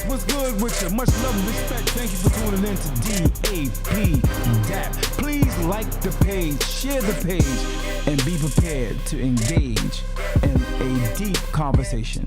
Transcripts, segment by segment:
What's good with you? Much love and respect. Thank you for tuning in to D.A.P. D.A.P. Please like the page, share the page, and be prepared to engage in a deep conversation.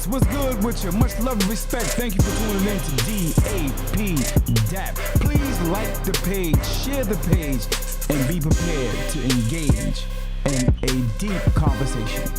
What's good with you? Much love and respect. Thank you for tuning in to D.A.P. D.A.P. Please like the page, share the page, and be prepared to engage in a deep conversation.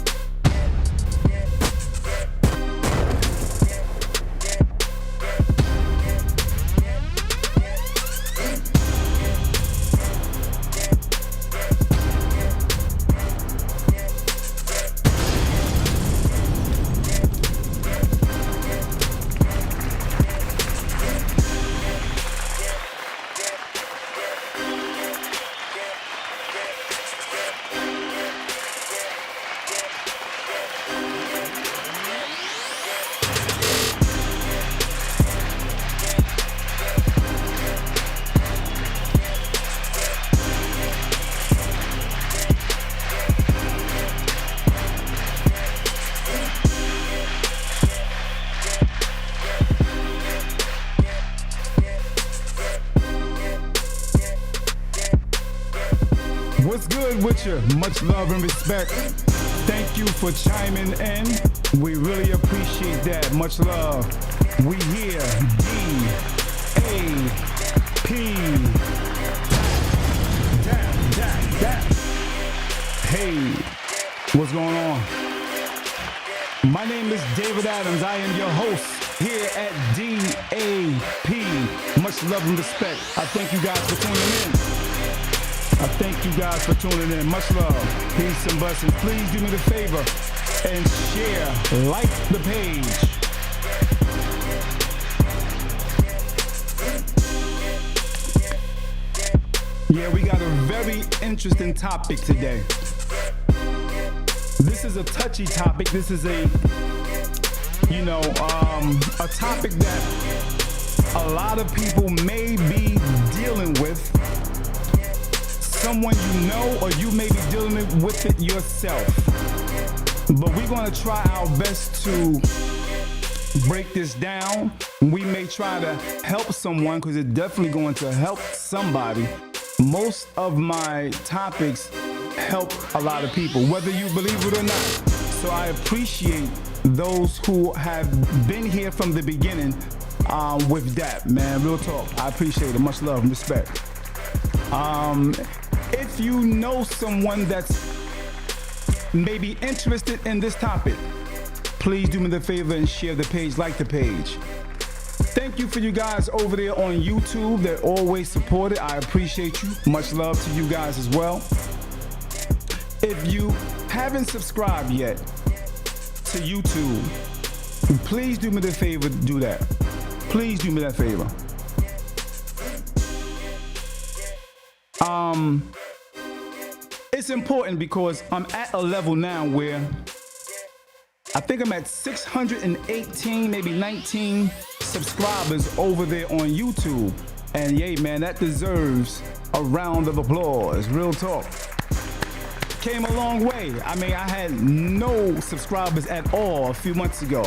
What's good with you? Much love and respect. Thank you for chiming in. We really appreciate that. Much love. We here. D.A.P. D.A.P. Hey, what's going on? My name is David Adams. I am your host here at D.A.P. Much love and respect. I thank you guys for tuning in. I thank you guys for tuning in. Much love. Peace and blessings. Please do me the favor and share, like the page. Yeah, we got a very interesting topic today. This is a touchy topic. This is a topic that a lot of people may be dealing with. Someone you know, or you may be dealing with it yourself. But we're going to try our best to break this down. We may try to help someone, because it's definitely going to help somebody. Most of my topics help a lot of people, whether you believe it or not. So I appreciate those who have been here from the beginning with D.A.P, man. Real talk. I appreciate it. Much love and respect. If you know someone that's maybe interested in this topic, please do me the favor and share the page, like the page. Thank you for you guys over there on YouTube that always support it. I appreciate you. Much love to you guys as well. If you haven't subscribed yet to YouTube, please do me the favor to do that. Please do me that favor. It's important because I'm at a level now where I think I'm at 618, maybe 19 subscribers over there on YouTube. And yay, man, that deserves a round of applause. Real talk. Came a long way. I mean, I had no subscribers at all a few months ago.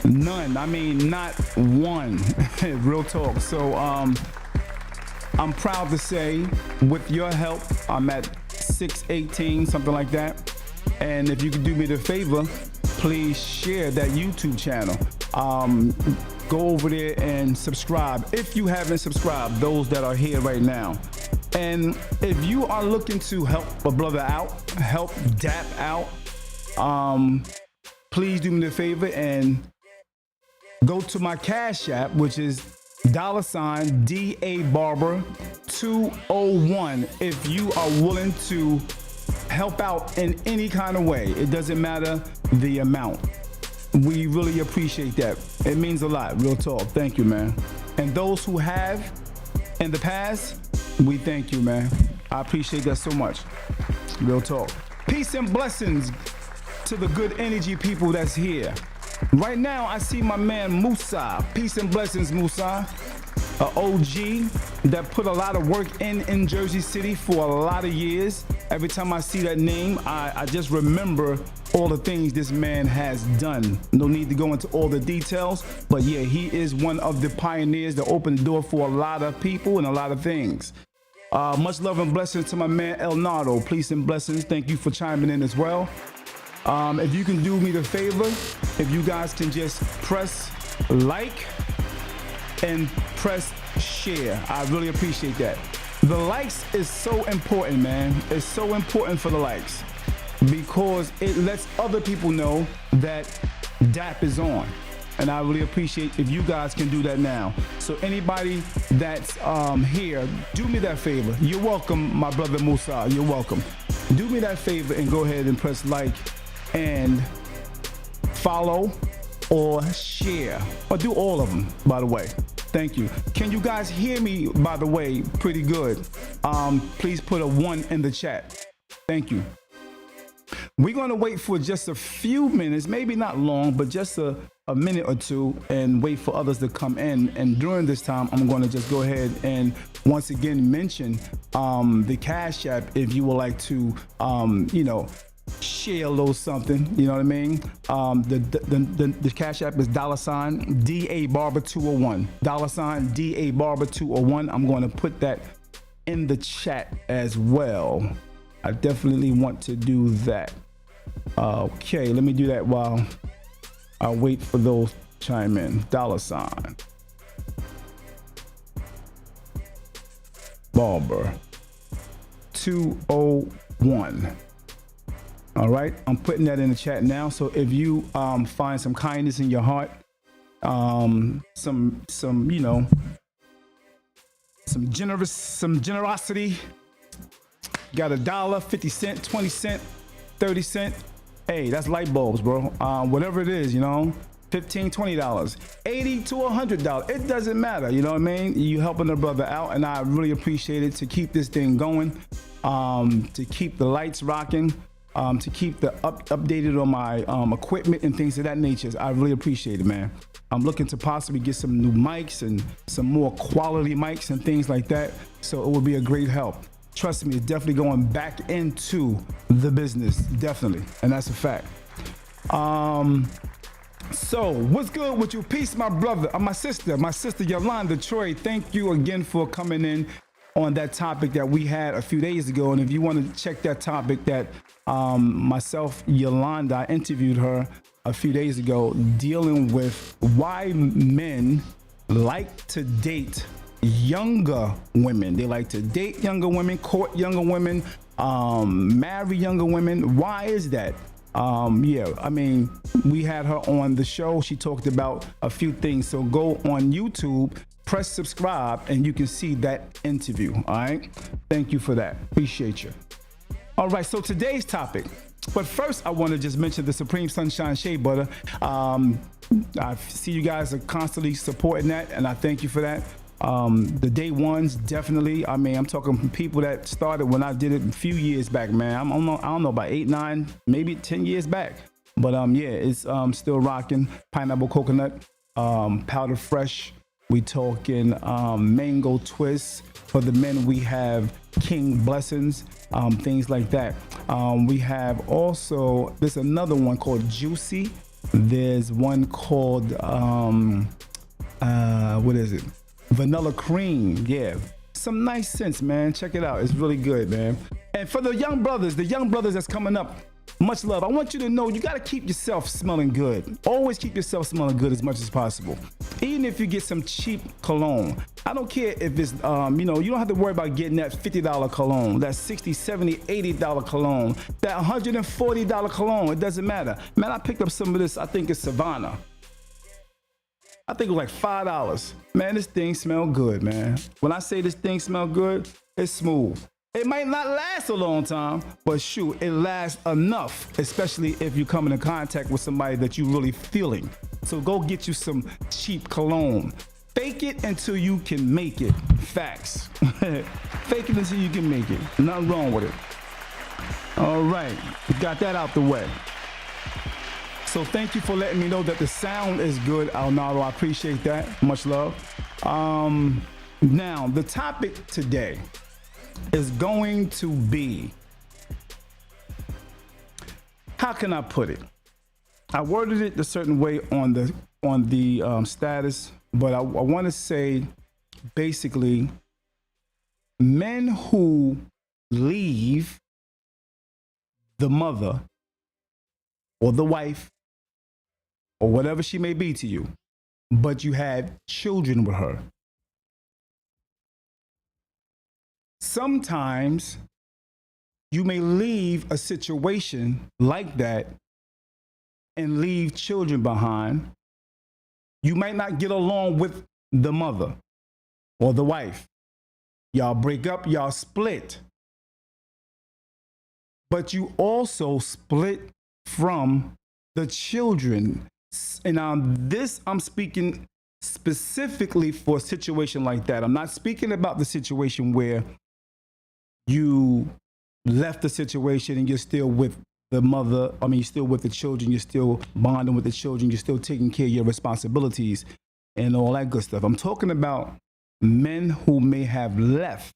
None. I mean, not one. Real talk. So I'm proud to say, with your help, I'm at 618, something like that. And if you could do me the favor, please share that YouTube channel. Go over there and subscribe if you haven't subscribed, those that are here right now. And if you are looking to help a brother out, help D.A.P out, please do me the favor and go to my Cash App, which is $ D.A. Barber 201. If you are willing to help out in any kind of way, it doesn't matter the amount. We really appreciate that. It means a lot. Real talk. Thank you, man. And those who have in the past, we thank you, man. I appreciate that so much. Real talk. Peace and blessings to the good energy people that's here. Right now, I see my man Musa. Peace and blessings, Musa. An OG that put a lot of work in Jersey City for a lot of years. Every time I see that name, I just remember all the things this man has done. No need to go into all the details, but yeah, he is one of the pioneers that opened the door for a lot of people and a lot of things. Much love and blessings to my man El Nardo. Peace and blessings. Thank you for chiming in as well. If you can do me the favor, if you guys can just press like and press share, I really appreciate that. The likes is so important, man. It's so important for the likes because it lets other people know that D.A.P is on. And I really appreciate if you guys can do that now. So anybody that's here, do me that favor. You're welcome, my brother Musa. You're welcome. Do me that favor and go ahead and press like and follow or share, or do all of them, by the way. Thank you. Can you guys hear me, by the way, pretty good? Please put a 1 in the chat. Thank you. We're going to wait for just a few minutes, maybe not long, but just a minute or two, and wait for others to come in. And during this time, I'm going to just go ahead and once again mention the Cash App if you would like to, you know, share a little something, you know what I mean? The Cash App is $ D.A. Barber 201. $ D.A. Barber 201. I'm going to put that in the chat as well. I definitely want to do that. Okay, let me do that while I wait for those to chime in. $ Barber 201. All right, I'm putting that in the chat now. So if you find some kindness in your heart, some you know, some generosity, got $1, 50 cents, 20 cents, 30 cents. Hey, that's light bulbs, bro. Whatever it is, you know, $15, $20, $80 to $100. It doesn't matter. You know what I mean? You helping a brother out, and I really appreciate it to keep this thing going, to keep the lights rocking. To keep the updated on my equipment and things of that nature. I really appreciate it, man. I'm looking to possibly get some new mics and some more quality mics and things like that. So it will be a great help. Trust me, it's definitely going back into the business, definitely. And that's a fact. So what's good with you? Peace, my brother, my sister Yolanda Troy. Thank you again for coming in on that topic that we had a few days ago. And if you want to check that topic that myself, Yolanda, I interviewed her a few days ago dealing with why men like to date younger women. They like to date younger women, court younger women, marry younger women. Why is that? Yeah, I mean, we had her on the show. She talked about a few things. So go on YouTube, press subscribe, and you can see that interview. All right. Thank you for that. Appreciate you. All right. So today's topic. But first, I want to just mention the Supreme Sunshine Shea Butter. I see you guys are constantly supporting that, and I thank you for that. The day ones, definitely. I mean, I'm talking from people that started when I did it a few years back, man. I don't know, about 8, 9, maybe 10 years back. But yeah, it's still rocking. Pineapple coconut, powder fresh. We talking mango twist. For the men, we have King Blessings, things like that. We have also, there's another one called Juicy. There's one called, what is it? Vanilla cream. Yeah. Some nice scents, man. Check it out. It's really good, man. And for the young brothers that's coming up, much love. I want you to know you got to keep yourself smelling good. Always keep yourself smelling good as much as possible. Even if you get some cheap cologne. I don't care if it's, you don't have to worry about getting that $50 cologne, that $60, $70, $80 cologne, that $140 cologne. It doesn't matter. Man, I picked up some of this. I think it's Savannah. I think it was like $5. Man, this thing smell good, man. When I say this thing smell good, it's smooth. It might not last a long time, but shoot, it lasts enough, especially if you come into contact with somebody that you really feeling. So go get you some cheap cologne. Fake it until you can make it. Facts. Fake it until you can make it. Nothing wrong with it. All right, we got that out the way. So thank you for letting me know that the sound is good, Alnaro. I appreciate that. Much love. Now, the topic today is going to be, how can I put it? I worded it a certain way on the status, but I want to say basically men who leave the mother or the wife or whatever she may be to you, but you had children with her. Sometimes you may leave a situation like that and leave children behind. You might not get along with the mother or the wife. Y'all break up, y'all split. But you also split from the children. And I'm speaking specifically for a situation like that. I'm not speaking about the situation where you left the situation and you're still with the mother. I mean, you're still with the children. You're still bonding with the children. You're still taking care of your responsibilities and all that good stuff. I'm talking about men who may have left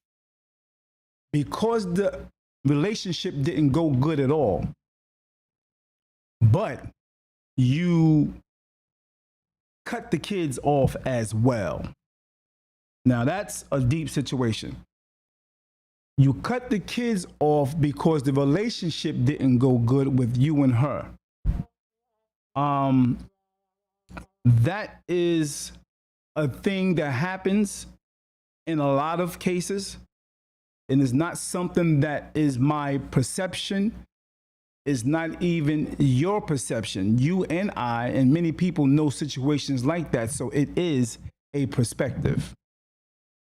because the relationship didn't go good at all, but you cut the kids off as well. Now that's a deep situation. You cut the kids off because the relationship didn't go good with you and her. That is a thing that happens in a lot of cases, and it's not something that is my perception. It's not even your perception. You and I and many people know situations like that, so it is a perspective.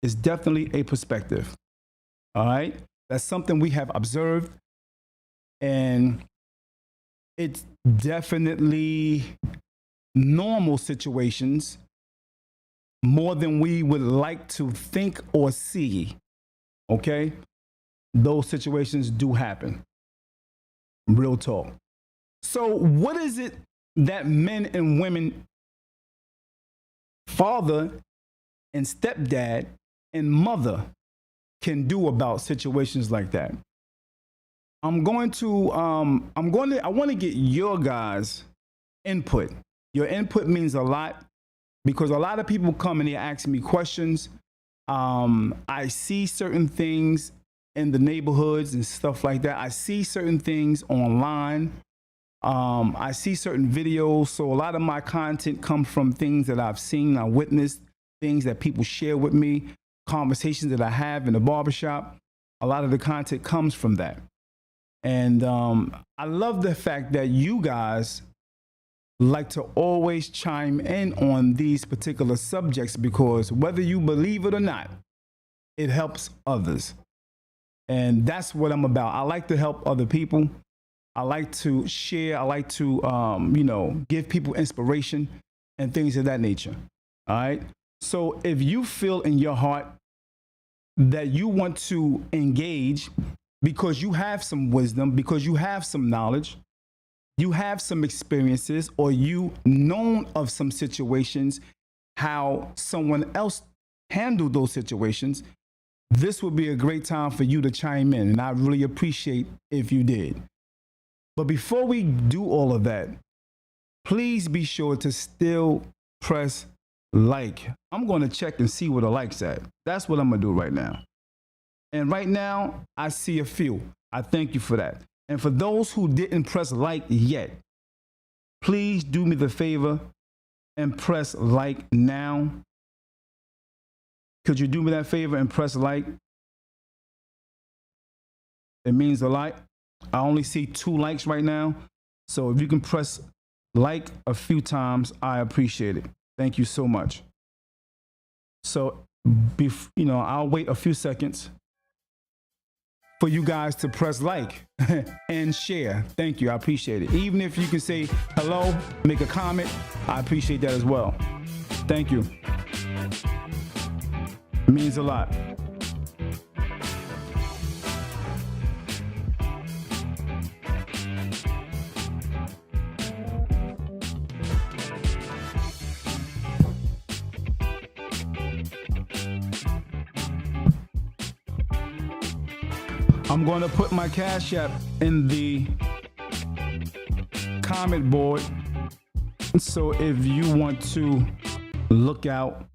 It's definitely a perspective. All right? That's something we have observed, and it's definitely normal situations more than we would like to think or see. Okay? Those situations do happen. Real talk. So what is it that men and women, father and stepdad and mother, can do about situations like that? I want to get your guys' input. Your input means a lot because a lot of people come and they ask me questions. I see certain things in the neighborhoods and stuff like that. I see certain things online, I see certain videos, so a lot of my content comes from things that I've seen, I witnessed, things that people share with me, conversations that I have in the barbershop. A lot of the content comes from that. And I love the fact that you guys like to always chime in on these particular subjects because whether you believe it or not, it helps others. And that's what I'm about. I like to help other people. I like to share. I like to, give people inspiration and things of that nature. All right. So if you feel in your heart that you want to engage because you have some wisdom, because you have some knowledge, you have some experiences, or you known of some situations, how someone else handled those situations, this would be a great time for you to chime in. And I really appreciate if you did. But before we do all of that, please be sure to still press like. I'm going to check and see where the likes at. That's what I'm going to do right now. And right now, I see a few. I thank you for that. And for those who didn't press like yet, please do me the favor and press like now. Could you do me that favor and press like? It means a lot. I only see 2 likes right now. So if you can press like a few times, I appreciate it. Thank you so much. So, I'll wait a few seconds for you guys to press like and share. Thank you. I appreciate it. Even if you can say hello, make a comment, I appreciate that as well. Thank you. It means a lot. I'm going to put my Cash App in the comment board. So if you want to look out,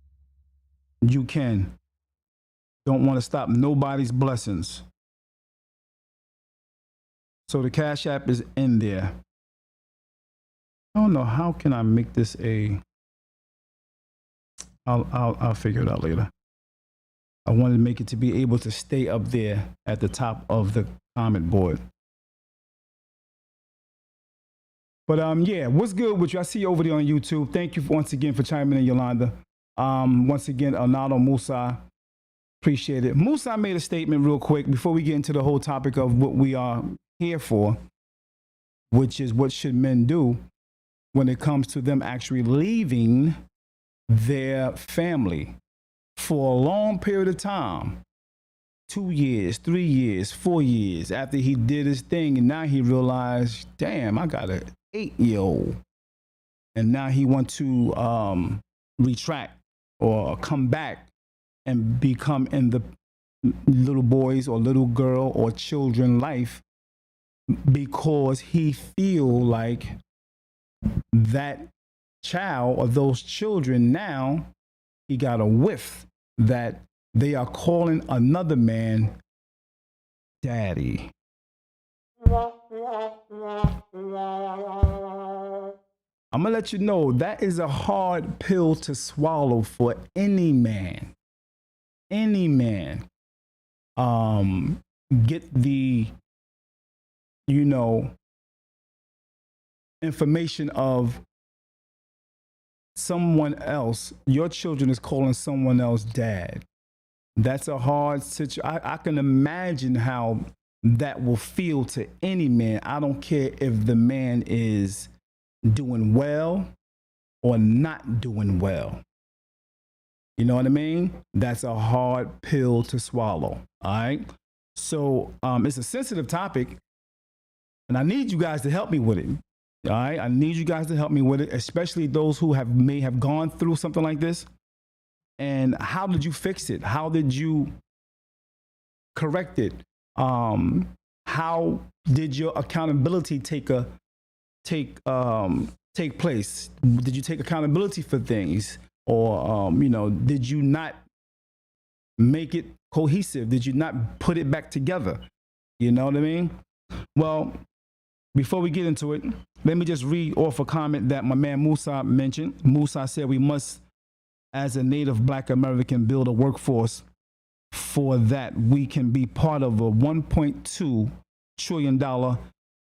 you can. Don't want to stop nobody's blessings. So the Cash App is in there. I don't know, how can I make this a... I'll figure it out later. I wanted to make it to be able to stay up there at the top of the comment board. But yeah, what's good with you? I see you over there on YouTube. Thank you once again for chiming in, Yolanda. Once again, Arnaldo Musa, appreciate it. Musa made a statement real quick before we get into the whole topic of what we are here for, which is what should men do when it comes to them actually leaving their family for a long period of time, 2 years, 3 years, 4 years after he did his thing. And now he realized, damn, I got an 8-year-old. And now he wants to retract or come back and become in the little boys or little girl or children life because he feel like that child or those children now, he got a whiff that they are calling another man daddy. I'm gonna let you know that is a hard pill to swallow for any man. Any man. Get the, information of someone else, your children is calling someone else dad. That's a hard situation. I can imagine how that will feel to any man. I don't care if the man is doing well or not doing well. You know what I mean? That's a hard pill to swallow. All right. So it's a sensitive topic, and I need you guys to help me with it. All right, I need you guys to help me with it, especially those who may have gone through something like this. And how did you fix it? How did you correct it? How did your accountability take place? Did you take accountability for things, or did you not make it cohesive? Did you not put it back together? You know what I mean? Well, before we get into it, let me just read off a comment that my man Musa mentioned. Musa said we must, as a Native Black American, build a workforce for that we can be part of a $1.2 trillion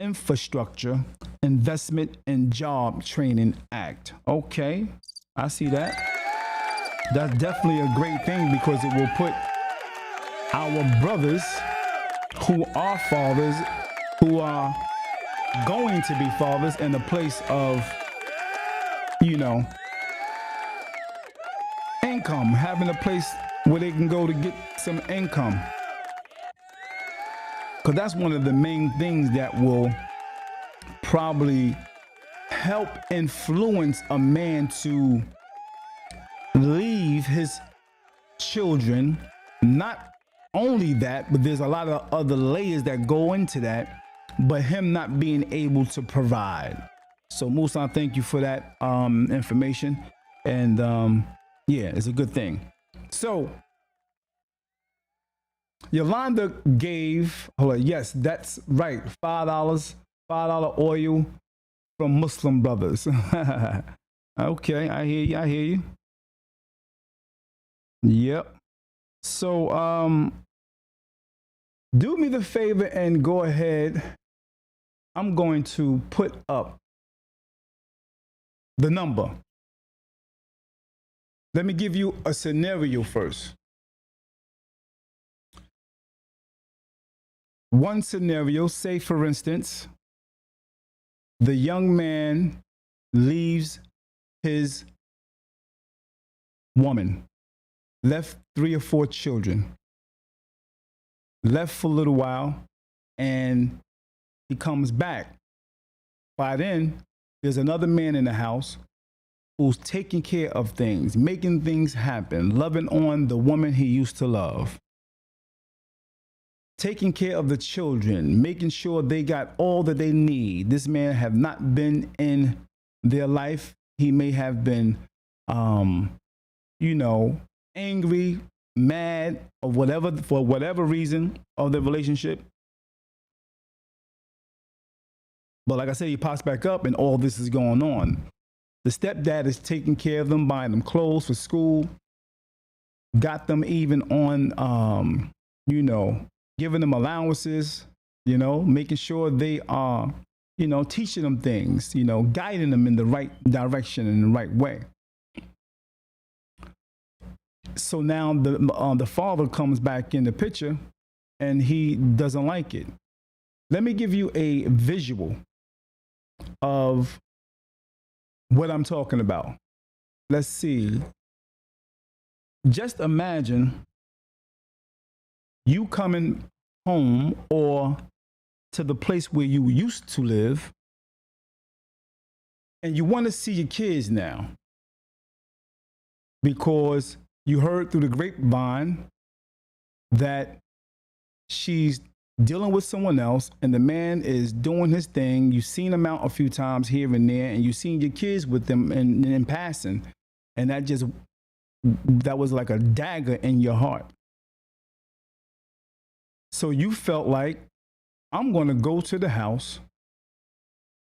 infrastructure investment and job training act. Okay, I see that. That's definitely a great thing because it will put our brothers who are fathers, who are going to be fathers, in a place of, you know, income, having a place where they can go to get some income. Because that's one of the main things that will probably help influence a man to leave his children. Not only that, but there's a lot of other layers that go into that, but him not being able to provide. So Musa, thank you for that information. And yeah, it's a good thing. So Yolanda gave, hold on, yes, that's right, $5 oil from Muslim brothers. Okay, I hear you. Yep. So do me the favor and go ahead. I'm going to put up the number. Let me give you a scenario first. One scenario, say for instance, the young man leaves his woman, left 3 or 4 children, left for a little while, and he comes back. By then, there's another man in the house who's taking care of things, making things happen, loving on the woman he used to love, taking care of the children, making sure they got all that they need. This man have not been in their life. He may have been, you know, angry, mad, or whatever, for whatever reason of the relationship. But like I said, he pops back up and all this is going on. The stepdad is taking care of them, buying them clothes for school, got them even on, you know, giving them allowances, you know, making sure they are, you know, teaching them things, you know, guiding them in the right direction and the right way. So now the father comes back in the picture and he doesn't like it. Let me give you a visual of what I'm talking about. Let's see. Just imagine you coming home or to the place where you used to live and you want to see your kids now because you heard through the grapevine that she's dealing with someone else and the man is doing his thing. You've seen him out a few times here and there, and you've seen your kids with them in passing. And that was like a dagger in your heart. So you felt like, I'm going to go to the house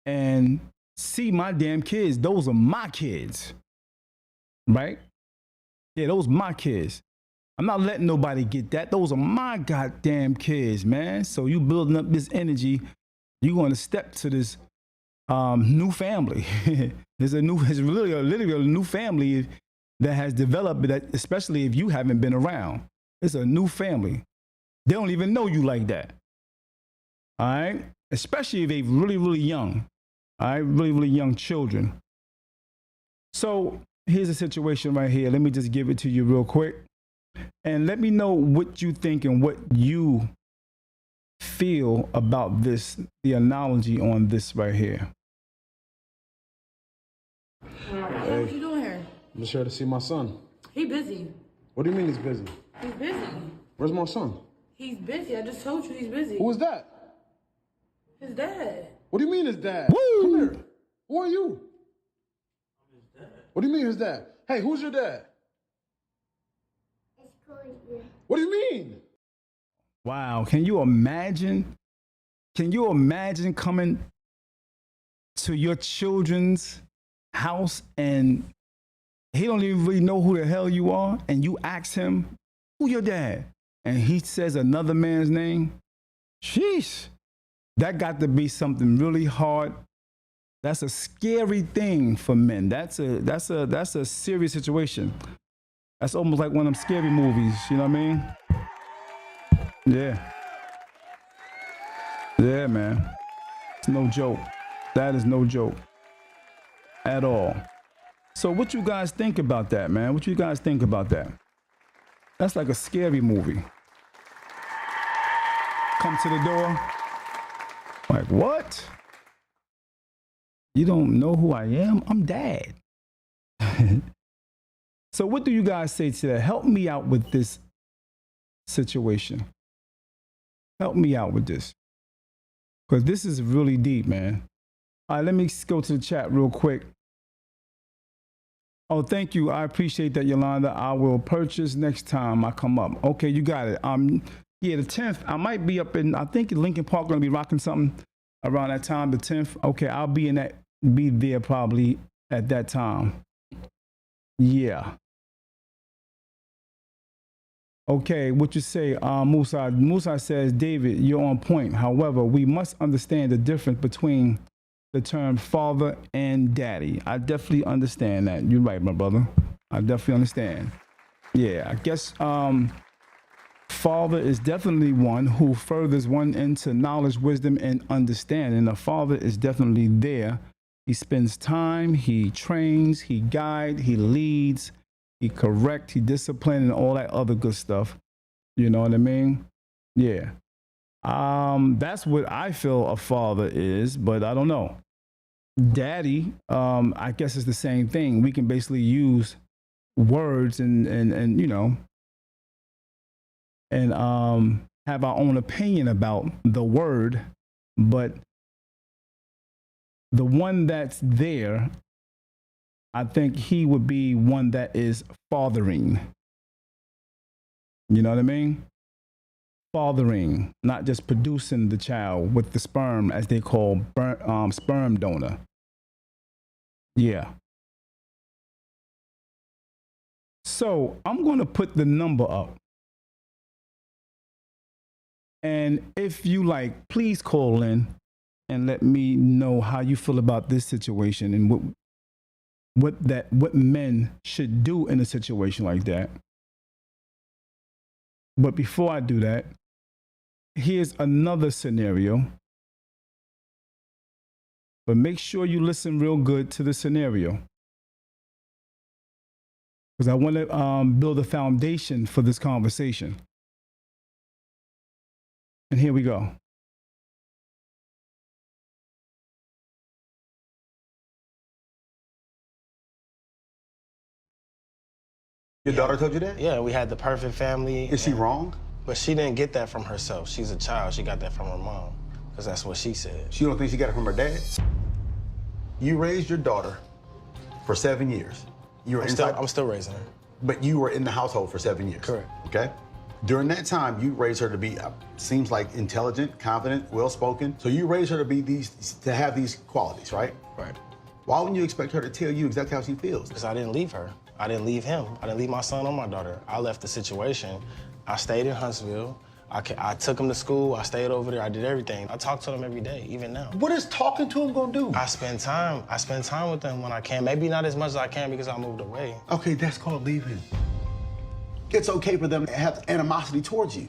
and see my damn kids. Those are my kids, right? Yeah, those are my kids. I'm not letting nobody get that. Those are my goddamn kids, man. So you building up this energy. You're going to step to this new family. It's literally a new family that has developed, especially if you haven't been around. It's a new family. They don't even know you like that. All right? Especially if they're really, really young. All right? Really, really young children. So here's a situation right here. Let me just give it to you real quick. And let me know what you think and what you feel about this, the analogy on this right here. Hey, what you doing here? I'm just here to see my son. He busy. What do you mean he's busy? He's busy. Where's my son? He's busy. I just told you he's busy. Who is that? His dad. What do you mean his dad? Woo! Come here. Who are you? I'm his dad. What do you mean his dad? Hey, who's your dad? What do you mean? Wow. Can you imagine Can you imagine coming to your children's house and he don't even really know who the hell you are, and you ask him, who your dad? And he says another man's name? Sheesh. That got to be something really hard. That's a scary thing for men. That's a serious situation. That's almost like one of them scary movies, you know what I mean? Yeah. Yeah, man. It's no joke. That is no joke at all. So what you guys think about that, man? What you guys think about that? That's like a scary movie. Come to the door. Like, what? You don't know who I am? I'm dad. So what do you guys say to that? Help me out with this situation. Help me out with this. Because this is really deep, man. All right, let me go to the chat real quick. Oh, thank you. I appreciate that, Yolanda. I will purchase next time I come up. Okay, you got it. Yeah, the 10th. I might be up in, I think Lincoln Park gonna be rocking something around that time, the 10th. Okay, I'll be there probably at that time. Yeah. Okay, what you say, Musa? Musa says, David, you're on point. However, we must understand the difference between the term father and daddy. I definitely understand that. You're right, my brother. I definitely understand. Yeah, I guess father is definitely one who furthers one into knowledge, wisdom, and understanding. A father is definitely there. He spends time, he trains, he guides, he leads, he corrects, he disciplines, and all that other good stuff. You know what I mean? Yeah. That's what I feel a father is, but I don't know. Daddy, I guess it's the same thing. We can basically use words and you know, and have our own opinion about the word, but the one that's there, I think he would be one that is fathering. You know what I mean? Fathering, not just producing the child with the sperm, as they call sperm donor. Yeah. So I'm going to put the number up. And if you like, please call in and let me know how you feel about this situation and what men should do in a situation like that. But before I do that, here's another scenario. But make sure you listen real good to the scenario, because I want to build a foundation for this conversation. And here we go. Your daughter told you that? Yeah, we had the perfect family. Is she wrong? But she didn't get that from herself. She's a child. She got that from her mom, because that's what she said. She don't think she got it from her dad? You raised your daughter for 7 years. You were I'm still raising her. But you were in the household for 7 years. Correct. Okay? During that time, you raised her to be, seems like intelligent, confident, well-spoken. So you raised her to be to have these qualities, right? Right. Why wouldn't you expect her to tell you exactly how she feels? Because I didn't leave her. I didn't leave him. I didn't leave my son or my daughter. I left the situation. I stayed in Huntsville. I took him to school. I stayed over there. I did everything. I talk to him every day, even now. What is talking to him gonna do? I spend time with them when I can. Maybe not as much as I can because I moved away. Okay, that's called leaving. It's okay for them to have animosity towards you.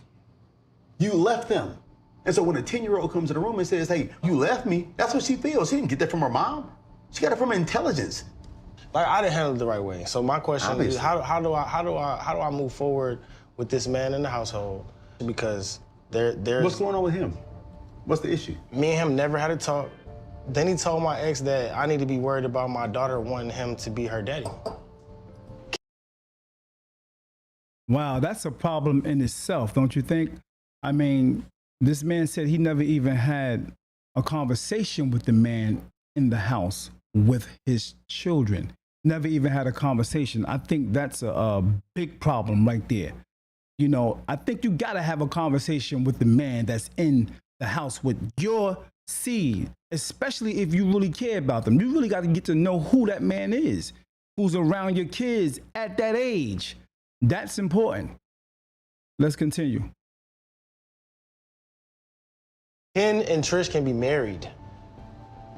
You left them. And so when a 10-year-old comes in the room and says, hey, you left me, that's what she feels. She didn't get that from her mom. She got it from intelligence. Like, I didn't handle it the right way. So my question is, how do I move forward with this man in the household? Because there's... What's going on with him? What's the issue? Me and him never had a talk. Then he told my ex that I need to be worried about my daughter wanting him to be her daddy. Wow, that's a problem in itself, don't you think? I mean, this man said he never even had a conversation with the man in the house with his children. Never even had a conversation. I think that's a big problem right there. You know, I think you got to have a conversation with the man that's in the house with your seed, especially if you really care about them. You really got to get to know who that man is, who's around your kids at that age. That's important. Let's continue. Ken and Trish can be married.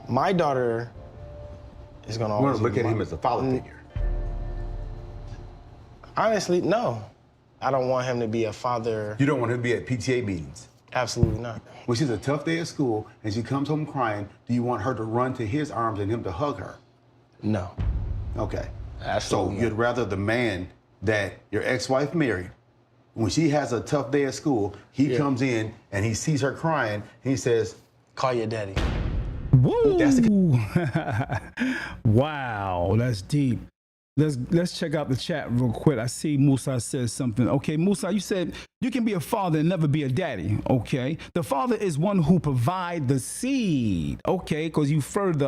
My daughter is gonna You want always to look be at my- him as a father figure. Honestly, no. I don't want him to be a father. You don't want him to be at PTA meetings. Absolutely not. When she's a tough day at school and she comes home crying, do you want her to run to his arms and him to hug her? No. Okay. Absolutely So not. you'd rather the man that your ex-wife married, when she has a tough day at school, he comes in and he sees her crying and he says, Call your daddy. Woo! That's Wow, that's deep. Let's check out the chat real quick. I see Musa says something. Okay, Musa, you said you can be a father and never be a daddy. Okay, the father is one who provide the seed. Okay, because you fathered,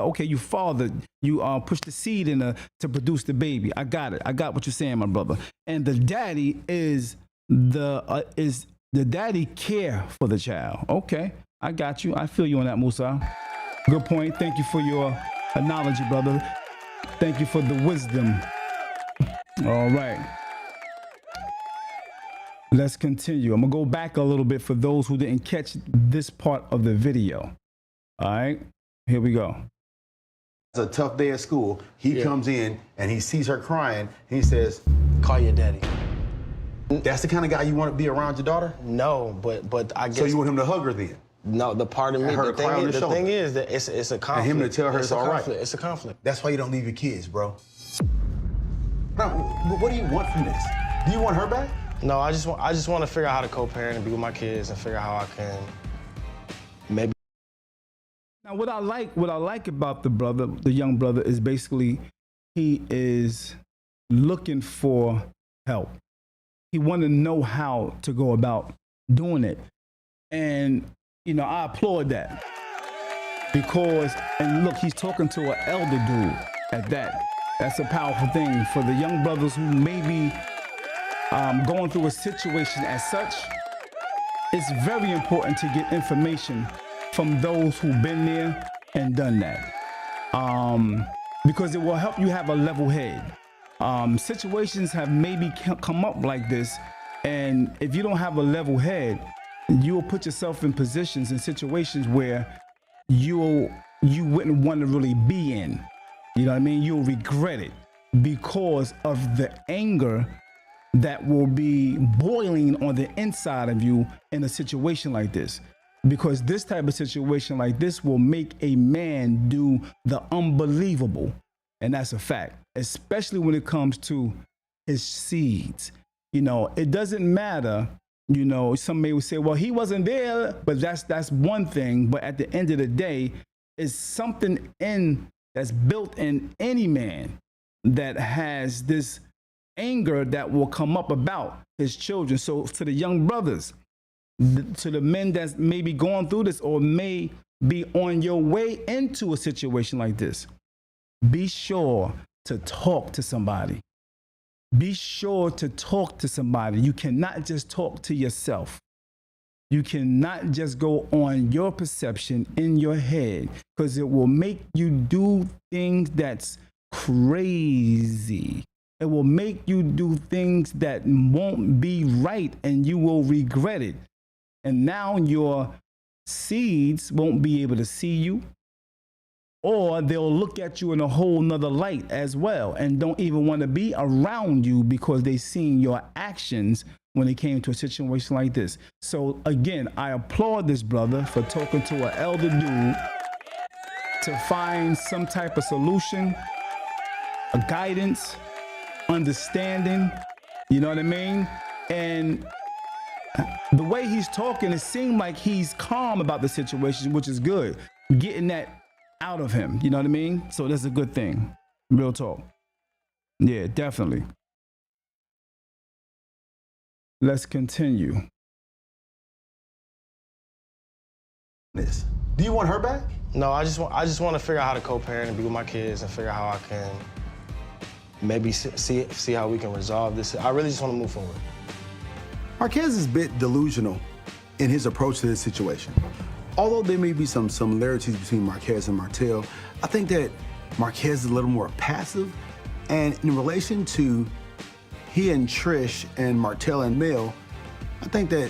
you push the seed in to produce the baby. I got it. I got what you're saying, my brother. And the daddy is the daddy care for the child. Okay, I got you. I feel you on that, Musa. Good point. Thank you for your analogy, brother. Thank you for the wisdom. All right. Let's continue. I'm going to go back a little bit for those who didn't catch this part of the video. All right. Here we go. it's a tough day at school, he comes in and he sees her crying and he says, Call your daddy. that's the kind of guy you want to be around your daughter? No, but I guess. So you want him to hug her then? No, the part of me, And her the cry on thing, the is, the thing shoulder. is that it's a conflict. him to tell her it's it's all right. conflict. It's a conflict. That's why you don't leave your kids, bro. Bro, what do you want from this? Do you want her back? No, I just want to figure out how to co-parent and be with my kids and figure out how I can maybe. Now, what I like about the young brother, is basically he is looking for help. He want to know how to go about doing it. And, you know, I applaud that. Because, and look, he's talking to an elder dude at that. That's a powerful thing for the young brothers who may be going through a situation as such. It's very important to get information from those who've been there and done that. Because it will help you have a level head. Situations have maybe come up like this, and if you don't have a level head, you will put yourself in positions and situations where you wouldn't want to really be in. You know what I mean? You'll regret it because of the anger that will be boiling on the inside of you in a situation like this. Because this type of situation like this will make a man do the unbelievable. And that's a fact, especially when it comes to his seeds. You know, it doesn't matter. You know, some may say, well, he wasn't there, but that's one thing. But at the end of the day, it's something that's built in any man that has this anger that will come up about his children. So to the young brothers, to the men that's maybe going through this or may be on your way into a situation like this, be sure to talk to somebody. Be sure to talk to somebody. You cannot just talk to yourself. You cannot just go on your perception in your head, because it will make you do things that's crazy. It will make you do things that won't be right, and you will regret it. And now your seeds won't be able to see you, or they'll look at you in a whole nother light as well and don't even want to be around you because they've seen your actions when it came to a situation like this. So again, I applaud this brother for talking to an elder dude to find some type of solution, a guidance, understanding, you know what I mean? And the way he's talking, it seemed like he's calm about the situation, which is good. Getting that out of him, you know what I mean? So that's a good thing. Real talk. Yeah, definitely. Let's continue. This. Do you want her back? No, I just want to figure out how to co-parent and be with my kids and figure out how I can maybe see how we can resolve this. I really just want to move forward. Marquez is a bit delusional in his approach to this situation. although there may be some similarities between Marquez and Martell, I think that Marquez is a little more passive. And in relation to he and Trish and Martell and Mel, I think that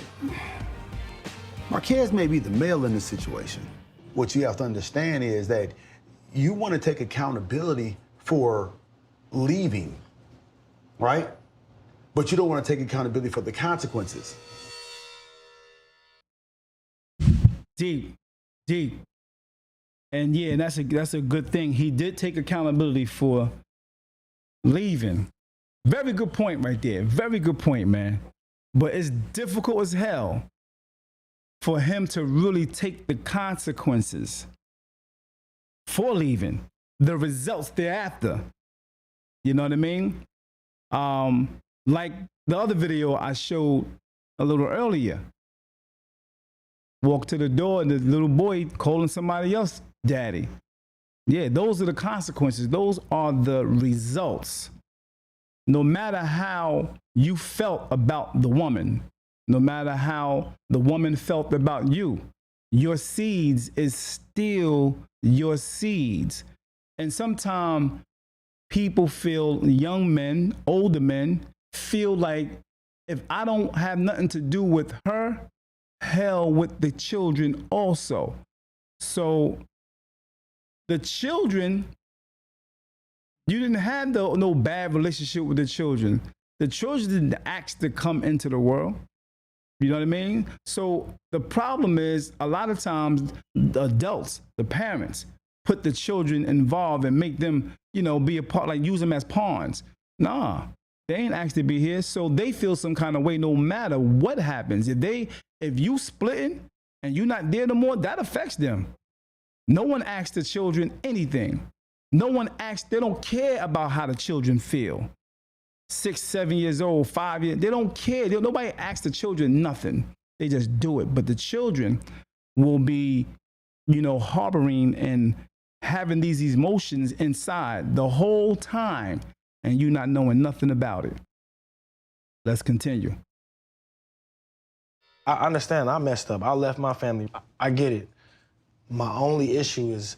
Marquez may be the male in this situation. What you have to understand is that you want to take accountability for leaving, right? But you don't want to take accountability for the consequences. Deep. And yeah, that's a good thing. He did take accountability for leaving. Very good point right there. Very good point, man. But it's difficult as hell for him to really take the consequences for leaving, the results thereafter. You know what I mean? Like the other video I showed a little earlier. Walk to the door and the little boy calling somebody else daddy. Yeah, those are the consequences. Those are the results. No matter how you felt about the woman, no matter how the woman felt about you, your seeds is still your seeds. And sometimes people feel, young men, older men, feel like if I don't have nothing to do with her, hell with the children also. So the children, you didn't have no bad relationship with the children. The children didn't ask to come into the world. You know what I mean? So the problem is a lot of times the adults, the parents, put the children involved and make them, be a part, like use them as pawns. Nah, they ain't asked to be here. So they feel some kind of way no matter what happens. If you splitting and you're not there no more, that affects them. No one asks the children anything. No one asks, they don't care about how the children feel. 6, 7 years old, 5 years, they don't care. Nobody asks the children nothing. They just do it. But the children will be, harboring and having these emotions inside the whole time and you not knowing nothing about it. Let's continue. I understand. I messed up. I left my family. I get it. My only issue is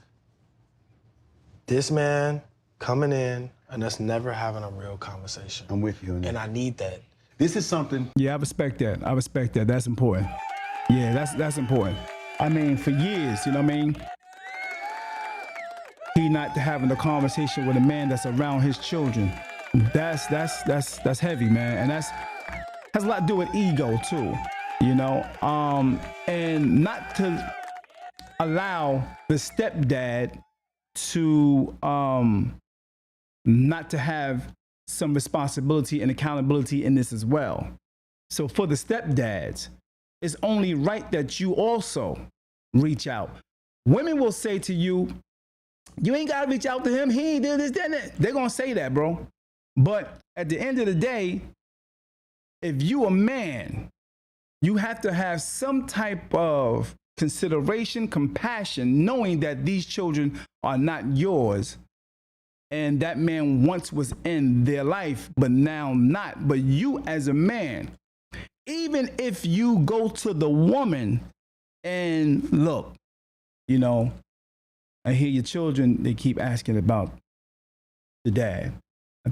this man coming in and us never having a real conversation. I'm with you. And I need that. This is something. Yeah, I respect that. That's important. Yeah, that's important. I mean, for years, you know what I mean? He not having a conversation with a man that's around his children. That's heavy, man. And has a lot to do with ego too, and not to allow the stepdad to not to have some responsibility and accountability in this as well. So for the stepdads, it's only right that you also reach out. Women will say to you, you ain't gotta reach out to him. He ain't did this, that. They're gonna say that, bro. But at the end of the day, if you a man, you have to have some type of consideration, compassion, knowing that these children are not yours. And that man once was in their life, but now not. But you as a man, even if you go to the woman and look, I hear your children, they keep asking about the dad.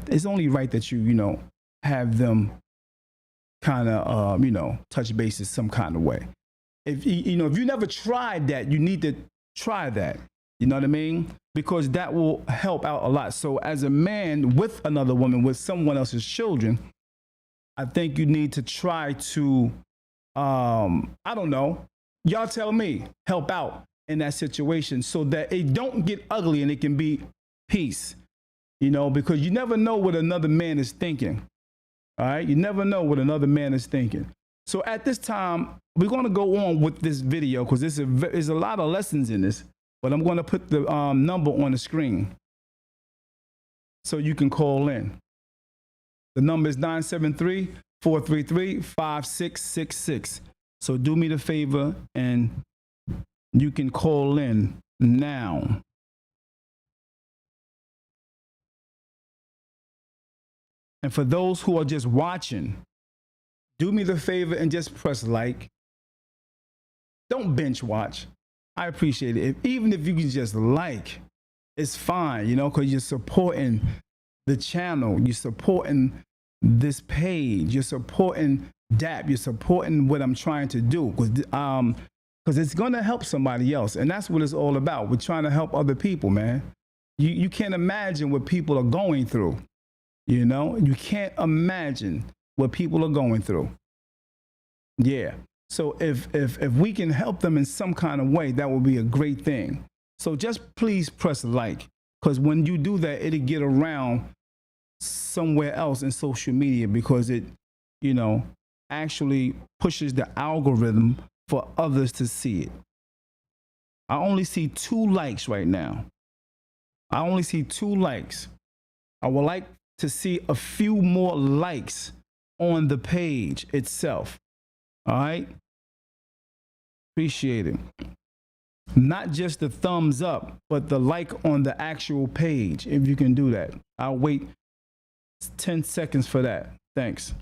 It's only right that you, have them kind of, touch bases some kind of way. If you never tried that, you need to try that. You know what I mean? Because that will help out a lot. So as a man with another woman, with someone else's children, I think you need to try to, I don't know, y'all tell me, help out in that situation so that it don't get ugly and it can be peace, because you never know what another man is thinking. All right. You never know what another man is thinking. So at this time, we're going to go on with this video because there's a lot of lessons in this, but I'm going to put the number on the screen so you can call in. The number is 973-433-5666. So do me the favor and you can call in now. And for those who are just watching, do me the favor and just press like. Don't binge watch. I appreciate it. Even if you can just like, it's fine, you know, because you're supporting the channel, you're supporting this page, you're supporting D.A.P, you're supporting what I'm trying to do, because it's gonna help somebody else, and that's what it's all about. We're trying to help other people, man. You can't imagine what people are going through. You know, you can't imagine what people are going through. Yeah. So if we can help them in some kind of way, that would be a great thing. So just please press like, because when you do that, it'll get around somewhere else in social media, because it, you know, actually pushes the algorithm for others to see it. I only see 2 likes right now. I only see 2 likes. I would like to see a few more likes on the page itself. All right? Appreciate it. Not just the thumbs up, but the like on the actual page, if you can do that. I'll wait 10 seconds for that. Thanks.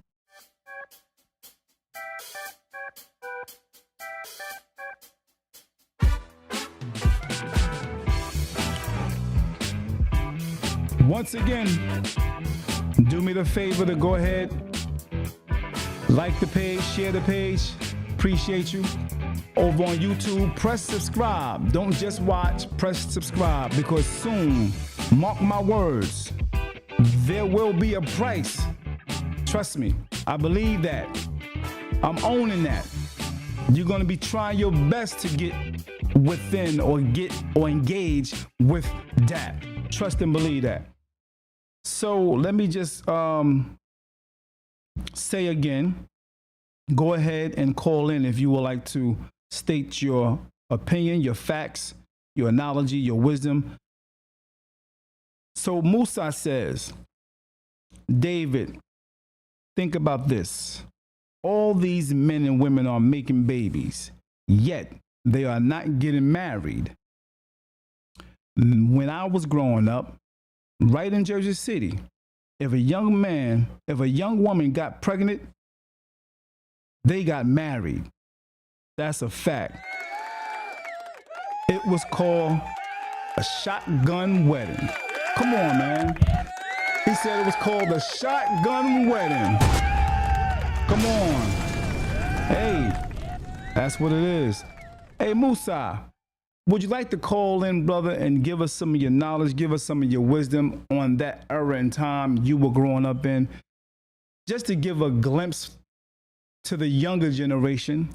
Once again, do me the favor to go ahead, like the page, share the page. Appreciate you. Over on YouTube, press subscribe. Don't just watch, press subscribe, because soon, mark my words, there will be a price. Trust me, I believe that. I'm owning that. You're going to be trying your best to get within or engage with D.A.P. Trust and believe that. So let me just say again, go ahead and call in if you would like to state your opinion, your facts, your analogy, your wisdom. So Musa says, David, think about this. All these men and women are making babies, yet they are not getting married. When I was growing up, right in Jersey City, if a young woman got pregnant, they got married. That's a fact. It was called a shotgun wedding. Come on, man. He said it was called a shotgun wedding. Come on. Hey, that's what it is. Hey, Musa, would you like to call in, brother, and give us some of your knowledge, give us some of your wisdom on that era and time you were growing up in, just to give a glimpse to the younger generation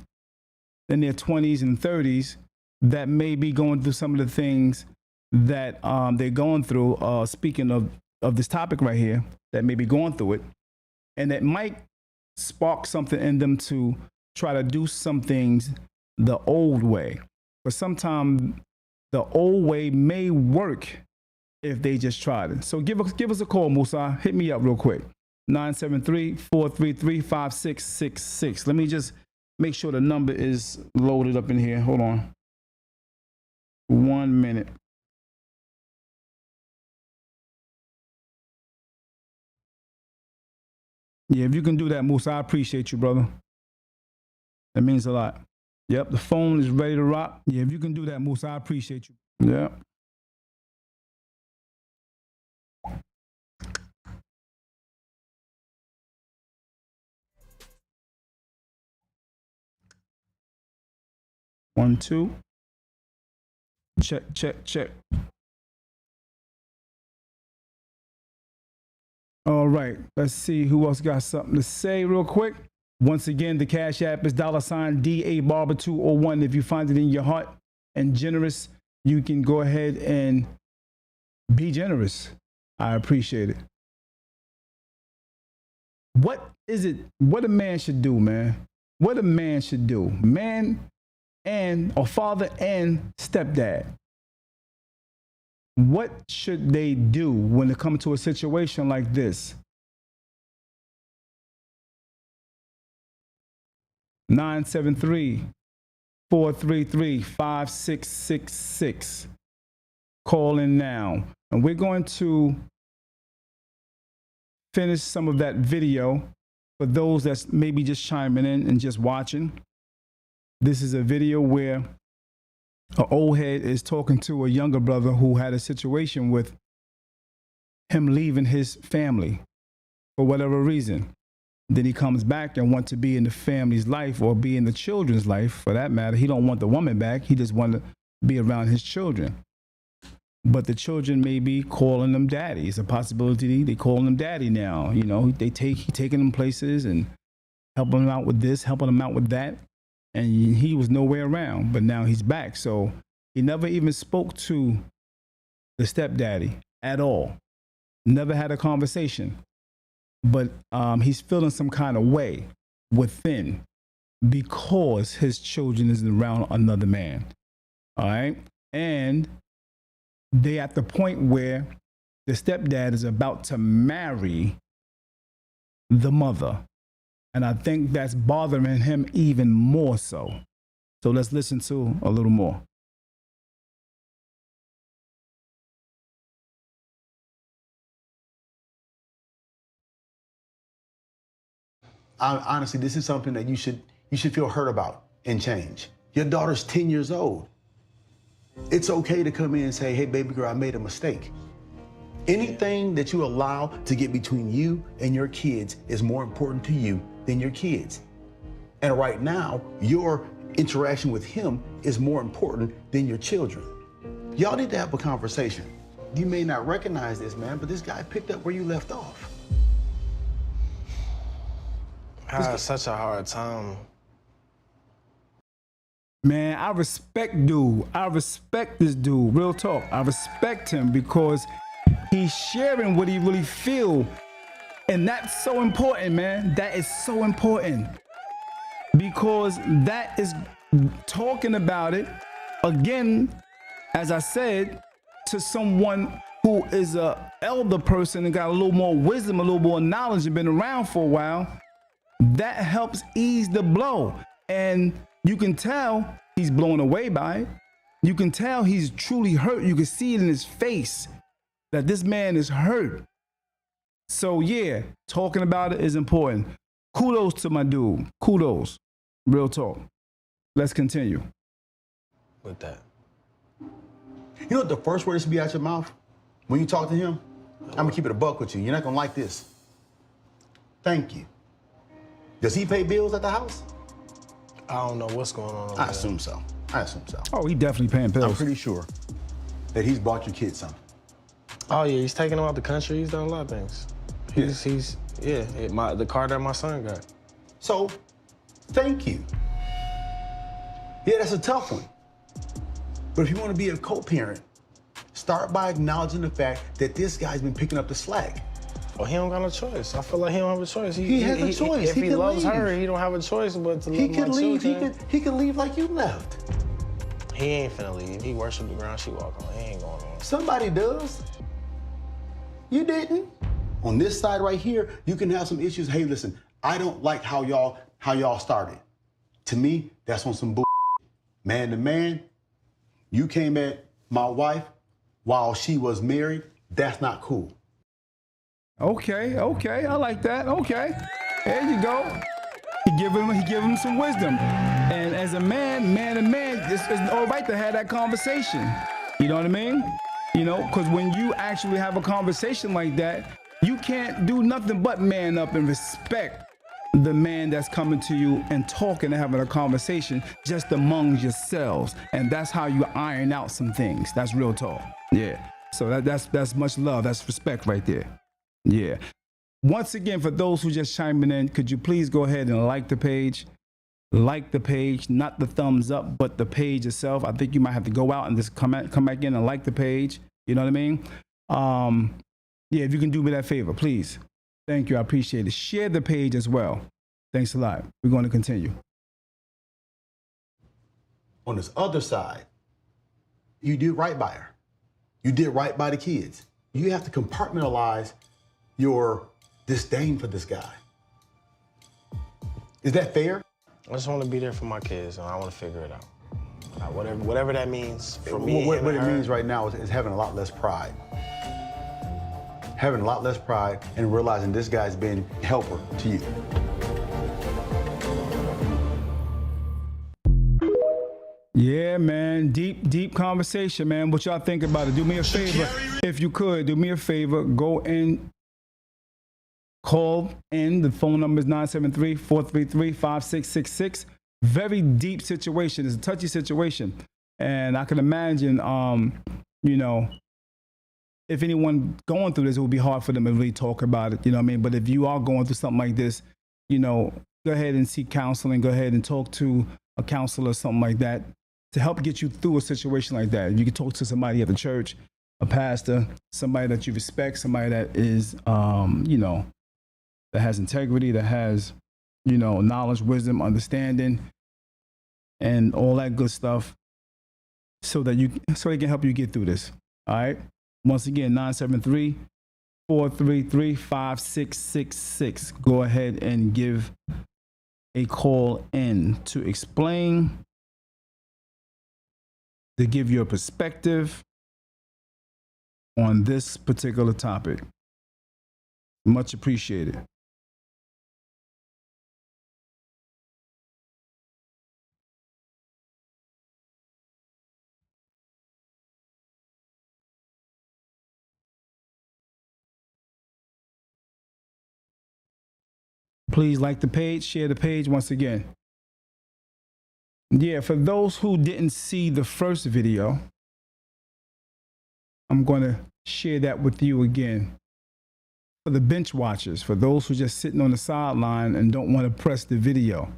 in their 20s and 30s that may be going through some of the things that they're going through, speaking of this topic right here, that may be going through it, and that might spark something in them to try to do some things the old way. But sometimes the old way may work if they just tried it. So give us a call, Musa. Hit me up real quick. 973-433-5666. Let me just make sure the number is loaded up in here. Hold on. 1 minute. Yeah, if you can do that, Musa, I appreciate you, brother. That means a lot. Yep, the phone is ready to rock. Yeah, if you can do that, Musa, I appreciate you. Yeah. One, two. Check, check, check. All right, let's see who else got something to say real quick. Once again, the Cash App is $DA Barber 201. If you find it in your heart and generous, you can go ahead and be generous. I appreciate it. What is it? What a man should do, man. What a man should do. Man or father and stepdad. What should they do when it comes to a situation like this? 973-433-5666. Call in now. And we're going to finish some of that video for those that's maybe just chiming in and just watching. This is a video where an old head is talking to a younger brother who had a situation with him leaving his family for whatever reason. Then he comes back and wants to be in the family's life or be in the children's life for that matter. He don't want the woman back. He just want to be around his children. But the children may be calling them daddy. It's a possibility they calling him daddy now. You know, he taking them places and helping them out with this, helping them out with that. And he was nowhere around, but now he's back. So he never even spoke to the stepdaddy at all. Never had a conversation. But he's feeling some kind of way within because his children is around another man. All right. And they at the point where the stepdad is about to marry the mother. And I think that's bothering him even more so. So let's listen to a little more. Honestly, this is something that you should feel hurt about and change. Your daughter's 10 years old. It's okay to come in and say, hey, baby girl, I made a mistake. Anything that you allow to get between you and your kids is more important to you than your kids. And right now, your interaction with him is more important than your children. Y'all need to have a conversation. You may not recognize this, man, but this guy picked up where you left off. I had such a hard time. Man, I respect dude. I respect this dude. Real talk. I respect him because he's sharing what he really feel. And that's so important, man. That is so important. Because that is talking about it, again, as I said, to someone who is a elder person and got a little more wisdom, a little more knowledge and been around for a while. That helps ease the blow. And you can tell he's blown away by it. You can tell he's truly hurt. You can see it in his face that this man is hurt. So yeah, talking about it is important. Kudos to my dude. Kudos. Real talk. Let's continue. With that. You know what the first word that should be out your mouth when you talk to him? I'm gonna keep it a buck with you. You're not gonna like this. Thank you. Does he pay bills at the house? I don't know what's going on over I there. assume so. I assume so. Oh, he definitely paying bills. I'm pretty sure that he's bought your kids something. Oh yeah, he's taking him out the country. He's done a lot of things. The car that my son got. So, thank you. Yeah, that's a tough one. But if you want to be a co-parent, start by acknowledging the fact that this guy's been picking up the slack. Well, he don't got no choice. I feel like he don't have a choice. He has a choice. If He he can loves leave. her, he don't have a choice but to He love could my leave. children. He could leave like you left. He ain't finna leave. He worship the ground she walk on. He ain't going on. Somebody does. You didn't. On this side right here, you can have some issues. Hey, listen, I don't like how y'all started. To me, that's on some bull. Man to man, you came at my wife while she was married. That's not cool. Okay, I like that. Okay, there you go. He give him some wisdom. And as a man to man, it's all right to have that conversation. You know what I mean? You know, because when you actually have a conversation like that, you can't do nothing but man up and respect the man that's coming to you and talking and having a conversation just among yourselves. And that's how you iron out some things. That's real talk. Yeah. So that's much love. That's respect right there. Yeah. Once again, for those who just chiming in, could you please go ahead and like the page? Like the page, not the thumbs up, but the page itself. I think you might have to go out and just come back in and like the page. You know what I mean? Yeah, if you can do me that favor, please. Thank you. I appreciate it. Share the page as well. Thanks a lot. We're going to continue. On this other side, you did right by her. You did right by the kids. You have to compartmentalize your disdain for this guy. Is that fair? I just want to be there for my kids, and I want to figure it out. Whatever that means for me. What him and it her. means right now is having a lot less pride. Having a lot less pride and realizing this guy's been a helper to you. Yeah, man. man. Deep conversation, man. What y'all think about it? Do me a favor, if you could. Do me a favor. Go in. Call in. The phone number is 973-433-5666. Very deep situation. It's a touchy situation, and I can imagine, you know, if anyone going through this, it would be hard for them to really talk about it. You know what I mean? But if you are going through something like this, you know, go ahead and seek counseling. Go ahead and talk to a counselor or something like that to help get you through a situation like that. You can talk to somebody at the church, a pastor, somebody that you respect, somebody that is, you know, that has integrity, that has, you know, knowledge, wisdom, understanding, and all that good stuff, so they can help you get through this. All right. Once again, 973-433-5666. Go ahead and give a call in to explain, to give your perspective on this particular topic. Much appreciated. Please like the page, share the page once again. Yeah, for those who didn't see the first video, I'm going to share that with you again. For the bench watchers, for those who are just sitting on the sideline and don't want to press the video.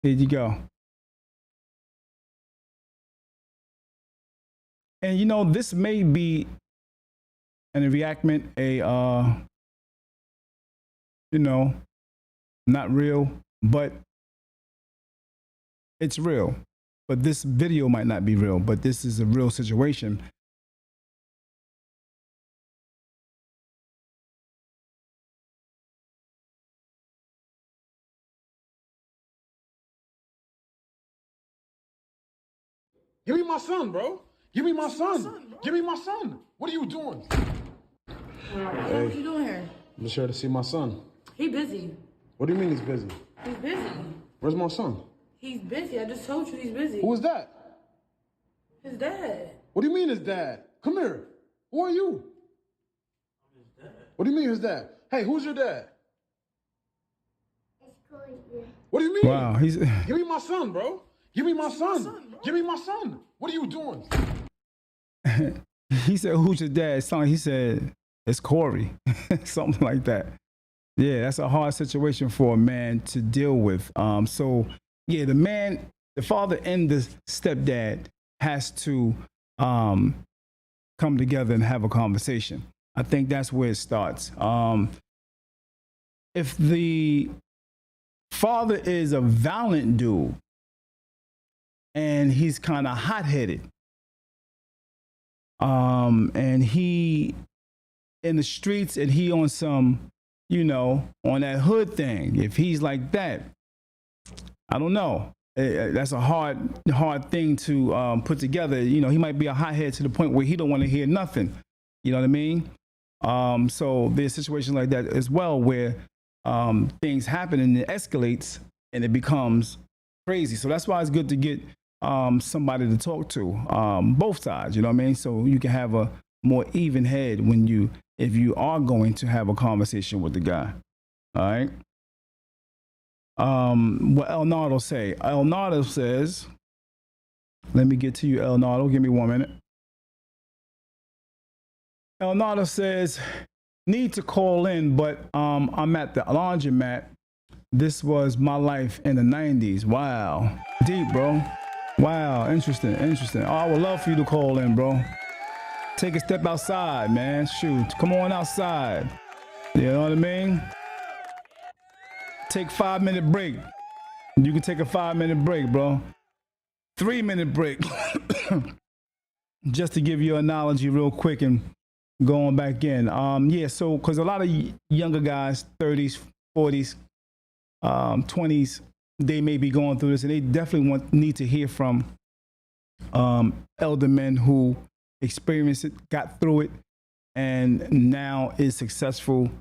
Here you go. And you know, this may be an reenactment, you know, not real, but it's real. But this video might not be real, but this is a real situation. Give me my son, bro. Give me my son. Give me my son. What are you doing? Hey, what you doing here? I'm just here to see my son. He busy. What do you mean he's busy? He's busy. Where's my son? He's busy. I just told you he's busy. Who is that? His dad. What do you mean his dad? Come here. Who are you? I'm his dad. What do you mean his dad? Hey, who's your dad? What do you mean? Wow, he's Give me my son, bro. Give me my son. bro. Give me my son. What are you doing? he said, "Who's your dad?" Son, he said, "It's Corey," something like that. Yeah, that's a hard situation for a man to deal with. So yeah, the father and the stepdad has to come together and have a conversation. I think that's where it starts. If the father is a violent dude and he's kind of hot-headed, and he in the streets and he on some, you know, on that hood thing, if he's like that, I don't know. That's a hard thing to put together. You know, he might be a hothead to the point where he don't want to hear nothing. You know what I mean? So there's situations like that as well where things happen and it escalates and it becomes crazy. So that's why it's good to get somebody to talk to, both sides. You know what I mean? So you can have a more even head if you are going to have a conversation with the guy. All right. What El Nardo say? El Nardo says, let me get to you, El Nardo. Give me 1 minute. El Nardo says, need to call in, but I'm at the laundromat. This was my life in the 90s. Wow. Deep, bro. Wow. Interesting. Oh, I would love for you to call in, bro. Take a step outside, man. Shoot. Come on outside. You know what I mean? Take 5-minute break. You can take a 5-minute break, bro. 3-minute break. Just to give you an analogy real quick and going back in. Yeah, so because a lot of younger guys, 30s, 40s, 20s, they may be going through this and they definitely need to hear from elder men who experienced it, got through it, and now is successful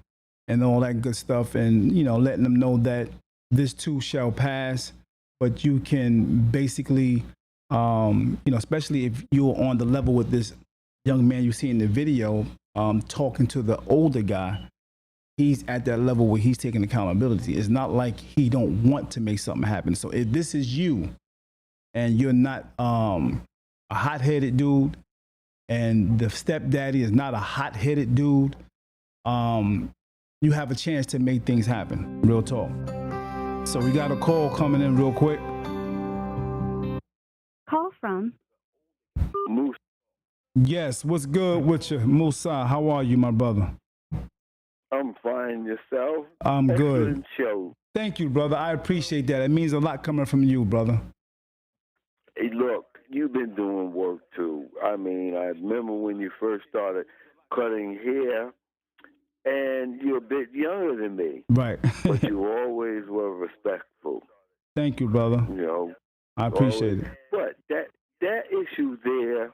and all that good stuff. And, you know, letting them know that, this too shall pass, but you can basically, especially if you're on the level with this young man you see in the video, talking to the older guy, he's at that level where he's taking accountability. It's not like he don't want to make something happen. So if this is you and you're not a hot-headed dude, and the stepdaddy is not a hot-headed dude, you have a chance to make things happen. Real talk. So we got a call coming in real quick. Call from Moose. Yes, what's good with you, Musa? How are you, my brother? I'm fine. Yourself? I'm good. Excellent show. Thank you, brother. I appreciate that. It means a lot coming from you, brother. Hey, look, you've been doing work too. I mean, I remember when you first started cutting hair, and you're a bit younger than me, Right. but you always were respectful. Thank you, brother. You know, I appreciate always. it. But that issue there